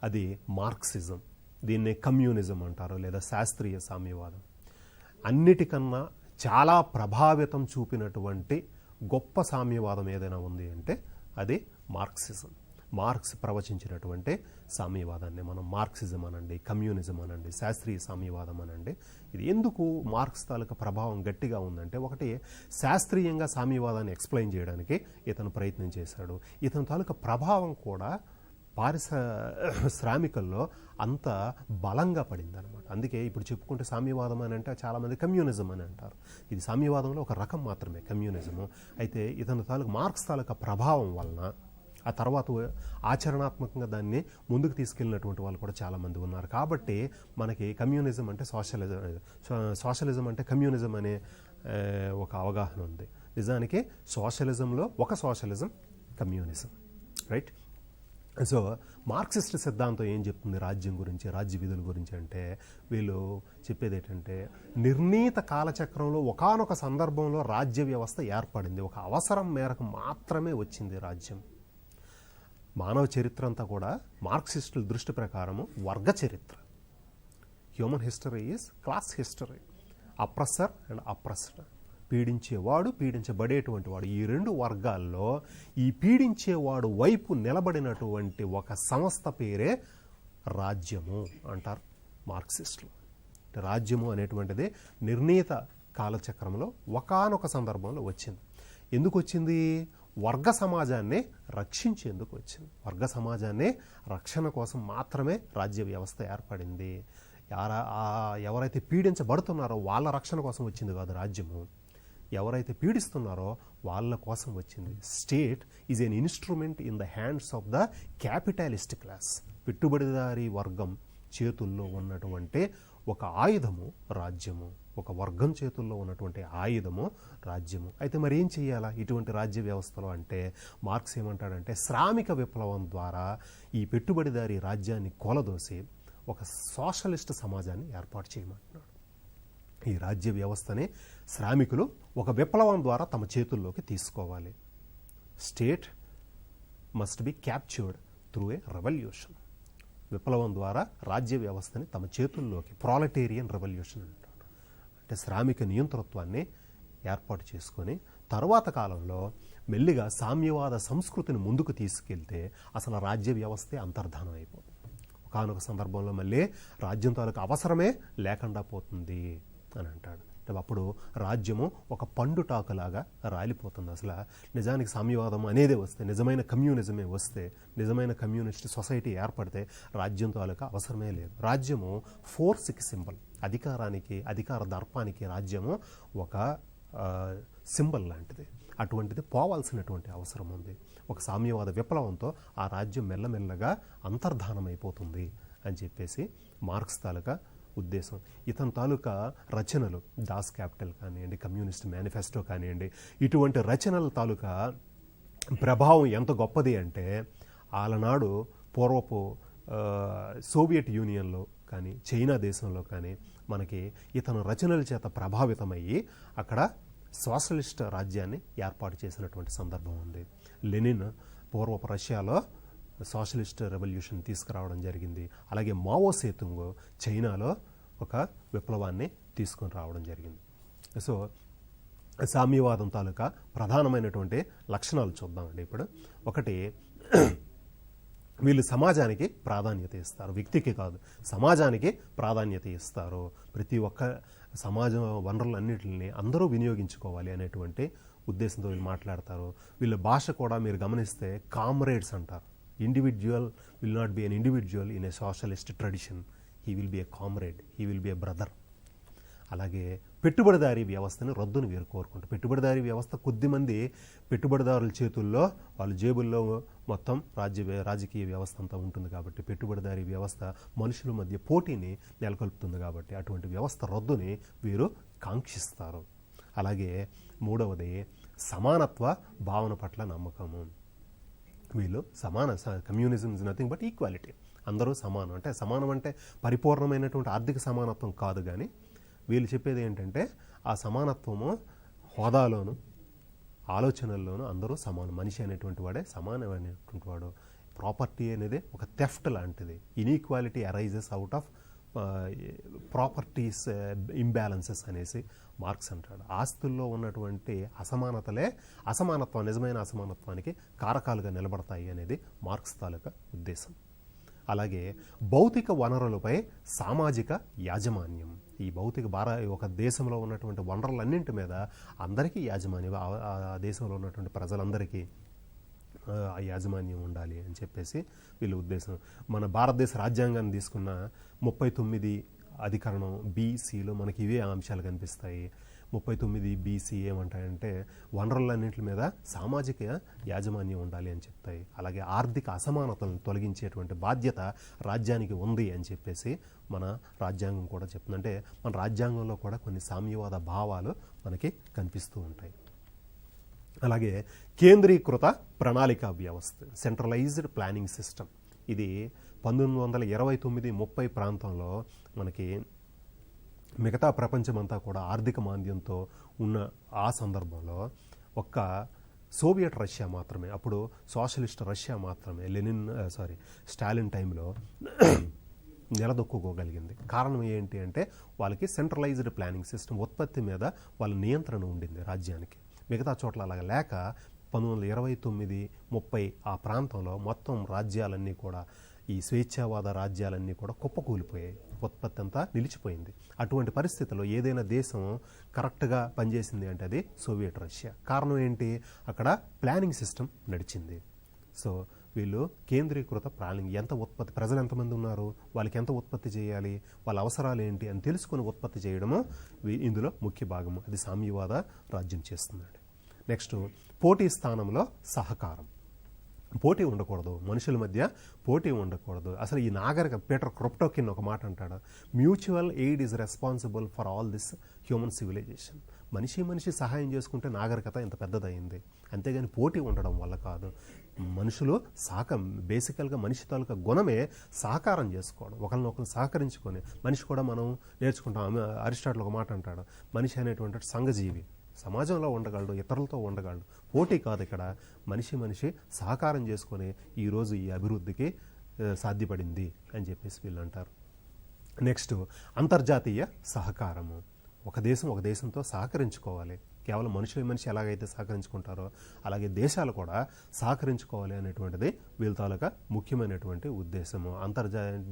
అది మార్క్సిజం. దీన్నే కమ్యూనిజం అంటారు లేదా శాస్త్రీయ సామ్యవాదం. అన్నిటికన్నా చాలా ప్రభావితం చూపినటువంటి గొప్ప సామ్యవాదం ఏదైనా ఉంది అంటే అది మార్క్సిజం. మార్క్స్ ప్రవచించినటువంటి సామ్యవాదాన్ని మనం మార్క్సిజం అనండి, కమ్యూనిజం అనండి, శాస్త్రీయ సామ్యవాదం అనండి. ఇది ఎందుకు మార్క్స్ తాలూకా ప్రభావం గట్టిగా ఉందంటే, ఒకటి శాస్త్రీయంగా సామ్యవాదాన్ని ఎక్స్ప్లెయిన్ చేయడానికి ఇతను ప్రయత్నం చేశాడు. ఇతని తాలూకా ప్రభావం కూడా శ్రామికుల్లో అంత బలంగా పడింది అనమాట. అందుకే ఇప్పుడు చెప్పుకుంటే సామ్యవాదం అని అంటే చాలామంది కమ్యూనిజం అని అంటారు. ఇది సామ్యవాదంలో ఒక రకం మాత్రమే కమ్యూనిజము. అయితే ఇతని తాలూకా మార్క్స్ తాలూకా ప్రభావం వలన ఆ తర్వాత ఆచరణాత్మకంగా దాన్ని ముందుకు తీసుకెళ్ళినటువంటి వాళ్ళు కూడా చాలామంది ఉన్నారు. కాబట్టి మనకి కమ్యూనిజం అంటే సోషలిజం అంటే కమ్యూనిజం అనే ఒక అవగాహన ఉంది. నిజానికి సోషలిజంలో ఒక socialism communism, right? So Marxist సిద్ధాంతం ఏం చెప్తుంది రాజ్యం గురించి, రాజ్య విధుల గురించి అంటే, వీళ్ళు చెప్పేది ఏంటంటే, నిర్ణీత కాలచక్రంలో ఒకానొక సందర్భంలో రాజ్య వ్యవస్థ ఏర్పడింది. ఒక అవసరం మేరకు మాత్రమే వచ్చింది రాజ్యం. మానవ చరిత్ర అంతా కూడా మార్క్సిస్టుల దృష్టి ప్రకారము వర్గ చరిత్ర. Human history is class history. Oppressor and oppressed, పీడించేవాడు, పీడించబడేటువంటి వాడు. ఈ రెండు వర్గాల్లో ఈ పీడించేవాడు వైపు నిలబడినటువంటి ఒక సంస్థ పేరే రాజ్యము అంటారు మార్క్సిస్టులు. రాజ్యము అనేటువంటిది నిర్ణీత కాలచక్రంలో ఒకానొక సందర్భంలో వచ్చింది. ఎందుకు వచ్చింది? వర్గ సమాజాన్ని రక్షించేందుకు వచ్చింది. వర్గ సమాజాన్ని రక్షణ కోసం మాత్రమే రాజ్య వ్యవస్థ ఏర్పడింది. ఎవరైతే పీడించబడుతున్నారో వాళ్ళ రక్షణ కోసం వచ్చింది కాదు రాజ్యము. ఎవరైతే పీడిస్తున్నారో వాళ్ళ కోసం వచ్చింది. State is an instrument in the hands of the capitalist class. పెట్టుబడిదారీ వర్గం చేతుల్లో ఉన్నటువంటి ఒక ఆయుధము రాజ్యము. ఒక వర్గం చేతుల్లో ఉన్నటువంటి ఆయుధము రాజ్యము. అయితే మరి ఏం చేయాలా ఇటువంటి రాజ్య వ్యవస్థలో అంటే, మార్క్స్ ఏమంటాడంటే, శ్రామిక విప్లవం ద్వారా ఈ పెట్టుబడిదారీ రాజ్యాన్ని కూలదోసి ఒక సోషలిస్ట్ సమాజాన్ని ఏర్పాటు చేయమంటున్నాడు. ఈ రాజ్య వ్యవస్థని శ్రామికులు ఒక విప్లవం ద్వారా తమ చేతుల్లోకి తీసుకోవాలి. State must be captured through a revolution. విప్లవం ద్వారా రాజ్య వ్యవస్థని తమ చేతుల్లోకి, ప్రాలెటేరియన్ రెవల్యూషన్ అంటాడు. అంటే శ్రామిక నియంతృత్వాన్ని ఏర్పాటు చేసుకొని తరువాత కాలంలో మెల్లిగా సామ్యవాద సంస్కృతిని ముందుకు తీసుకెళ్తే అసలు రాజ్య వ్యవస్థే అంతర్ధానం అయిపోతుంది. ఒకానొక సందర్భంలో మళ్ళీ రాజ్యం తాలూకు అవసరమే లేకుండా పోతుంది అని అంటాడు. అప్పుడు రాజ్యము ఒక పండుటాకులాగా రాలిపోతుంది. అసలు నిజానికి సామ్యవాదం అనేదే వస్తే, నిజమైన కమ్యూనిజమే వస్తే, నిజమైన కమ్యూనిస్ట్ సొసైటీ ఏర్పడితే రాజ్యం తాలూకా అవసరమే లేదు. రాజ్యము ఫోర్స్కి సింబల్. అధికారానికి, అధికార దర్పానికి రాజ్యము ఒక సింబల్ లాంటిది. అటువంటిది పోవాల్సినటువంటి అవసరం ఉంది. ఒక సామ్యవాద విప్లవంతో ఆ రాజ్యం మెల్లమెల్లగా అంతర్ధానమైపోతుంది అని చెప్పేసి మార్క్స్ తాలూకా ఉద్దేశం. ఇతని తాలూకా రచనలు, దాస్ క్యాపిటల్ కానివ్వండి, కమ్యూనిస్ట్ మేనిఫెస్టో కానివ్వండి, ఇటువంటి రచనల తాలూకా ప్రభావం ఎంత గొప్పది అంటే, ఆలనాడు పూర్వపు సోవియట్ యూనియన్లో కానీ, చైనా దేశంలో కానీ మనకి ఇతను రచనల చేత ప్రభావితమయ్యి అక్కడ సోషలిస్ట్ రాజ్యాన్ని ఏర్పాటు చేసినటువంటి సందర్భం ఉంది. లెనిన్ పూర్వపు రష్యాలో సోషలిస్ట్ రెవల్యూషన్ తీసుకురావడం జరిగింది. అలాగే మావో సేతుంగ్ చైనాలో ఒక విప్లవాన్ని తీసుకొని రావడం జరిగింది. సో సామ్యవాదం తాలూకా ప్రధానమైనటువంటి లక్షణాలు చూద్దామండి ఇప్పుడు. ఒకటి, వీళ్ళు సమాజానికి ప్రాధాన్యత ఇస్తారు. వ్యక్తికి కాదు, సమాజానికి ప్రాధాన్యత ఇస్తారు. ప్రతి ఒక్క సమాజ వనరులన్నింటినీ అందరూ వినియోగించుకోవాలి అనేటువంటి ఉద్దేశంతో వీళ్ళు మాట్లాడతారు. వీళ్ళ భాష కూడా మీరు గమనిస్తే కామ్రేడ్స్ అంటారు. Individual will not be an individual in a socialist tradition. He will be A comrade, he will be A brother. అలాగే పెట్టుబడిదారీ వ్యవస్థని రద్దును వీరు కోరుకుంటారు. పెట్టుబడిదారీ వ్యవస్థ కొద్దిమంది పెట్టుబడిదారుల చేతుల్లో, వాళ్ళ జేబుల్లో మొత్తం రాజకీయ వ్యవస్థ అంతా ఉంటుంది కాబట్టి, పెట్టుబడిదారీ వ్యవస్థ మనుషుల మధ్య పోటీని నెలకొల్పుతుంది కాబట్టి అటువంటి వ్యవస్థ రద్దుని వీరు కాంక్షిస్తారు. అలాగే మూడవది, సమానత్వ భావన పట్ల నమ్మకము. వీళ్ళు communism is nothing but equality. అందరూ సమానం. అంటే సమానం అంటే పరిపూర్ణమైనటువంటి ఆర్థిక సమానత్వం కాదు, కానీ వీళ్ళు చెప్పేది ఏంటంటే ఆ సమానత్వము హోదాలోను, ఆలోచనల్లోనూ అందరూ సమానం. మనిషి అనేటువంటి వాడే సమానమైనటువంటి వాడు. ప్రాపర్టీ అనేది ఒక థెఫ్ట్ లాంటిది. Inequality arises out of properties imbalances అనేసి మార్క్స్ అంటాడు. ఆస్తుల్లో ఉన్నటువంటి అసమానత్వం నిజమైన అసమానత్వానికి కారకాలుగా నిలబడతాయి అనేది మార్క్స్ తాలూకా ఉద్దేశం. అలాగే భౌతిక వనరులపై సామాజిక యాజమాన్యం. ఈ భౌతిక ఒక దేశంలో ఉన్నటువంటి వనరులన్నింటి మీద అందరికీ యాజమాన్యం, ఆ దేశంలో ఉన్నటువంటి ప్రజలందరికీ ఆ యాజమాన్యం ఉండాలి అని చెప్పేసి వీళ్ళ ఉద్దేశం. మన భారతదేశ రాజ్యాంగాన్ని తీసుకున్న 39 అధికరణం BCలో మనకి ఇవే అంశాలు కనిపిస్తాయి. 39 BC ఏమంటాయంటే వనరులన్నింటి మీద సామాజిక యాజమాన్యం ఉండాలి అని చెప్తాయి. అలాగే ఆర్థిక అసమానతలను తొలగించేటువంటి బాధ్యత రాజ్యానికి ఉంది అని చెప్పేసి మన రాజ్యాంగం కూడా చెప్తుంది. అంటే మన రాజ్యాంగంలో కూడా కొన్ని సామ్యవాద భావాలు మనకి కనిపిస్తూ ఉంటాయి. అలాగే కేంద్రీకృత ప్రణాళికా వ్యవస్థ, సెంట్రలైజ్డ్ ప్లానింగ్ సిస్టమ్. ఇది 1929-30 ప్రాంతంలో మనకి మిగతా ప్రపంచమంతా కూడా ఆర్థిక మాంద్యంతో ఉన్న ఆ సందర్భంలో ఒక్క సోవియట్ రష్యా మాత్రమే, అప్పుడు సోషలిస్ట్ రష్యా మాత్రమే స్టాలిన్ టైంలో నిలదొక్కుకోగలిగింది. కారణం ఏంటి అంటే వాళ్ళకి సెంట్రలైజ్డ్ ప్లానింగ్ సిస్టమ్, ఉత్పత్తి మీద వాళ్ళ నియంత్రణ ఉండింది రాజ్యానికి. మిగతా చోట్ల అలాగా లేక 1929-30 ఆ ప్రాంతంలో మొత్తం రాజ్యాలన్నీ కూడా, ఈ స్వేచ్ఛావాద రాజ్యాలన్నీ కూడా కుప్పకూలిపోయాయి, ఉత్పత్తి అంతా నిలిచిపోయింది. అటువంటి పరిస్థితుల్లో ఏదైనా దేశం కరెక్ట్గా పనిచేసింది అంటే అది సోవియట్ రష్యా. కారణం ఏంటి? అక్కడ ప్లానింగ్ సిస్టమ్ నడిచింది. సో వీళ్ళు కేంద్రీకృత ప్లానింగ్, ఎంత ఉత్పత్తి, ప్రజలు ఎంతమంది ఉన్నారు, వాళ్ళకి ఎంత ఉత్పత్తి చేయాలి, వాళ్ళ అవసరాలు ఏంటి అని తెలుసుకుని ఉత్పత్తి చేయడము ఇందులో ముఖ్య భాగము. అది సామ్యవాద రాజ్యం చేస్తుందండి. నెక్స్ట్, పోటీ స్థానంలో సహకారం. పోటీ ఉండకూడదు, మనుషుల మధ్య పోటీ ఉండకూడదు. అసలు ఈ పీటర్ క్రొప్టోకిన్ ఒక మాట అంటాడు, mutual aid is responsible for all this human civilization. మనిషి సహాయం చేసుకుంటే నాగరికత ఇంత పెద్దదయింది, అంతేగాని పోటీ ఉండడం వల్ల కాదు. మనుషులు బేసికల్గా మనిషి తాలూకా గుణమే సహకారం చేసుకోవడం, ఒకరినొకరు సహకరించుకొని. మనిషి కూడా మనం నేర్చుకుంటాం. అరిస్టాటిల్ ఒక మాట అంటాడు, మనిషి అనేటువంటి సంఘజీవి, సమాజంలో ఉండగలడు, ఇతరులతో ఉండగలడు. పోటీ కాదు ఇక్కడ, మనిషి సహకారం చేసుకొని ఈరోజు ఈ అభివృద్ధికి సాధ్యపడింది అని చెప్పేసి వీళ్ళు అంటారు. నెక్స్ట్, అంతర్జాతీయ సహకారము. ఒక దేశంతో సహకరించుకోవాలి. కేవలం మనిషి ఎలాగైతే సహకరించుకుంటారో అలాగే దేశాలు కూడా సహకరించుకోవాలి అనేటువంటిది వీళ్ళ తాలూకా ముఖ్యమైనటువంటి ఉద్దేశము.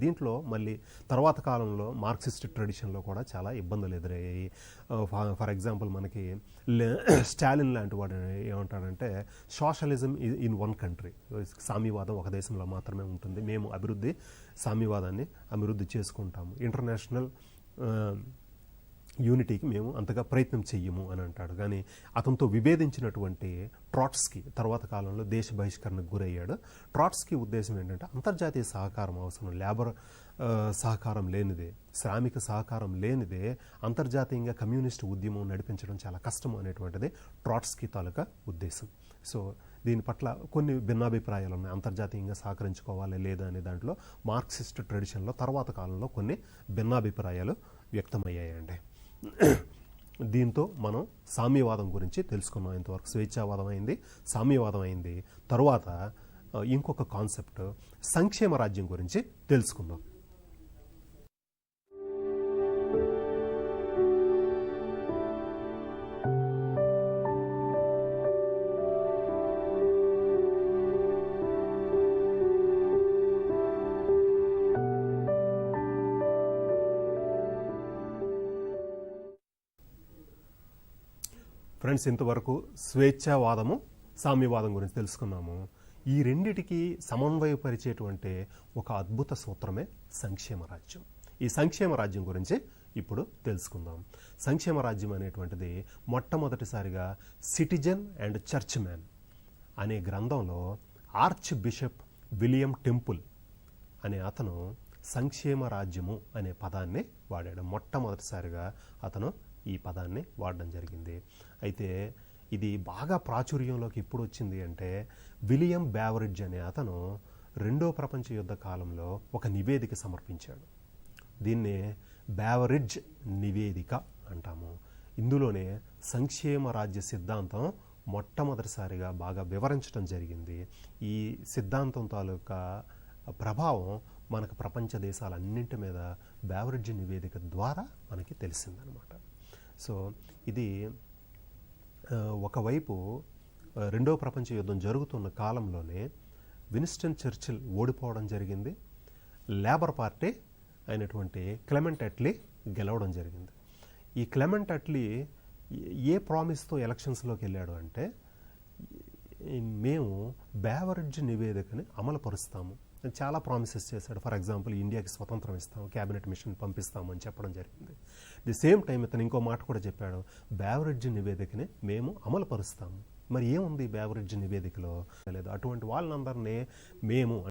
దీంట్లో మళ్ళీ తర్వాత కాలంలో మార్క్సిస్ట్ ట్రెడిషన్లో కూడా చాలా ఇబ్బందులు ఎదురయ్యాయి. ఫర్ ఎగ్జాంపుల్ మనకి స్టాలిన్ లాంటి వాడు ఏమంటాడంటే, సోషలిజం ఇన్ వన్ కంట్రీ, సామ్యవాదం ఒక దేశంలో మాత్రమే ఉంటుంది, మేము సామ్యవాదాన్ని అభివృద్ధి చేసుకుంటాము, ఇంటర్నేషనల్ యూనిటీకి మేము అంతగా ప్రయత్నం చెయ్యము అని అంటాడు. కానీ అతనితో విభేదించినటువంటి ట్రాట్స్కీ తర్వాత కాలంలో దేశ బహిష్కరణకు గురయ్యాడు. ట్రాట్స్కీ ఉద్దేశం ఏంటంటే అంతర్జాతీయ సహకారం అవసరం, లేబర్ సహకారం లేనిదే, శ్రామిక సహకారం లేనిదే అంతర్జాతీయంగా కమ్యూనిస్టు ఉద్యమం నడిపించడం చాలా కష్టం అనేటువంటిది ట్రాట్స్కీ తాలూకా ఉద్దేశం. సో దీని పట్ల కొన్ని భిన్నాభిప్రాయాలు ఉన్నాయి, అంతర్జాతీయంగా సహకరించుకోవాలి లేదా అనే దాంట్లో మార్క్సిస్ట్ ట్రెడిషన్లో తర్వాత కాలంలో కొన్ని భిన్నాభిప్రాయాలు వ్యక్తమయ్యాయండి. దీంతో మనం సామ్యవాదం గురించి తెలుసుకున్నాం. ఇంతవరకు స్వేచ్ఛావాదం అయింది, సామ్యవాదం అయింది. తరువాత ఇంకొక కాన్సెప్ట్ సంక్షేమ రాజ్యం గురించి తెలుసుకుందాం. ఫ్రెండ్స్, ఇంతవరకు స్వేచ్ఛావాదము, సామ్యవాదం గురించి తెలుసుకున్నాము. ఈ రెండిటికి సమన్వయపరిచేటువంటి ఒక అద్భుత సూత్రమే సంక్షేమ రాజ్యం. ఈ సంక్షేమ రాజ్యం గురించి ఇప్పుడు తెలుసుకుందాం. సంక్షేమ రాజ్యం అనేటువంటిది మొట్టమొదటిసారిగా సిటిజన్ అండ్ చర్చ్ మ్యాన్ అనే గ్రంథంలో ఆర్చ్ బిషప్ విలియం టెంపుల్ అనే అతను సంక్షేమ రాజ్యము అనే పదాన్ని వాడాడు. మొట్టమొదటిసారిగా అతను ఈ పదాన్ని వాడడం జరిగింది. అయితే ఇది బాగా ప్రాచుర్యంలోకి ఎప్పుడు వచ్చింది అంటే, విలియం బ్యావరిడ్జ్ అనే అతను 2వ ప్రపంచ యుద్ధ కాలంలో ఒక నివేదిక సమర్పించాడు. దీన్నే బ్యావరిడ్జ్ నివేదిక అంటాము. ఇందులోనే సంక్షేమ రాజ్య సిద్ధాంతం మొట్టమొదటిసారిగా బాగా వివరించడం జరిగింది. ఈ సిద్ధాంతం తాలూకా ప్రభావం మనకు ప్రపంచ దేశాలన్నింటి మీద బేవరిడ్జ్ నివేదిక ద్వారా మనకి తెలిసిందనమాట. సో ఇది ఒకవైపు రెండవ ప్రపంచ యుద్ధం జరుగుతున్న కాలంలోనే విన్స్టన్ చర్చిల్ ఓడిపోవడం జరిగింది, లేబర్ పార్టీ అయినటువంటి క్లెమెంట్ అట్లీ గెలవడం జరిగింది. ఈ క్లెమెంట్ అట్లీ ఏ ప్రామిస్తో ఎలక్షన్స్లోకి వెళ్ళాడు అంటే, మేము బేవరిడ్జ్ నివేదికని అమలుపరుస్తాము, చాలా ప్రామిసెస్ చేశాడు. ఫర్ ఎగ్జాంపుల్, ఇండియాకి స్వతంత్రం ఇస్తాము, క్యాబినెట్ మిషన్ పంపిస్తాము అని చెప్పడం జరిగింది. ది సేమ్ టైం ఇతను ఇంకో మాట కూడా చెప్పాడు, బేవరిడ్జ్ నివేదికని మేము అమలుపరుస్తాము. మరి ఏముంది బేవరిడ్జ్ నివేదికలో? లేదు, అటువంటి వాళ్ళందరినీ మేము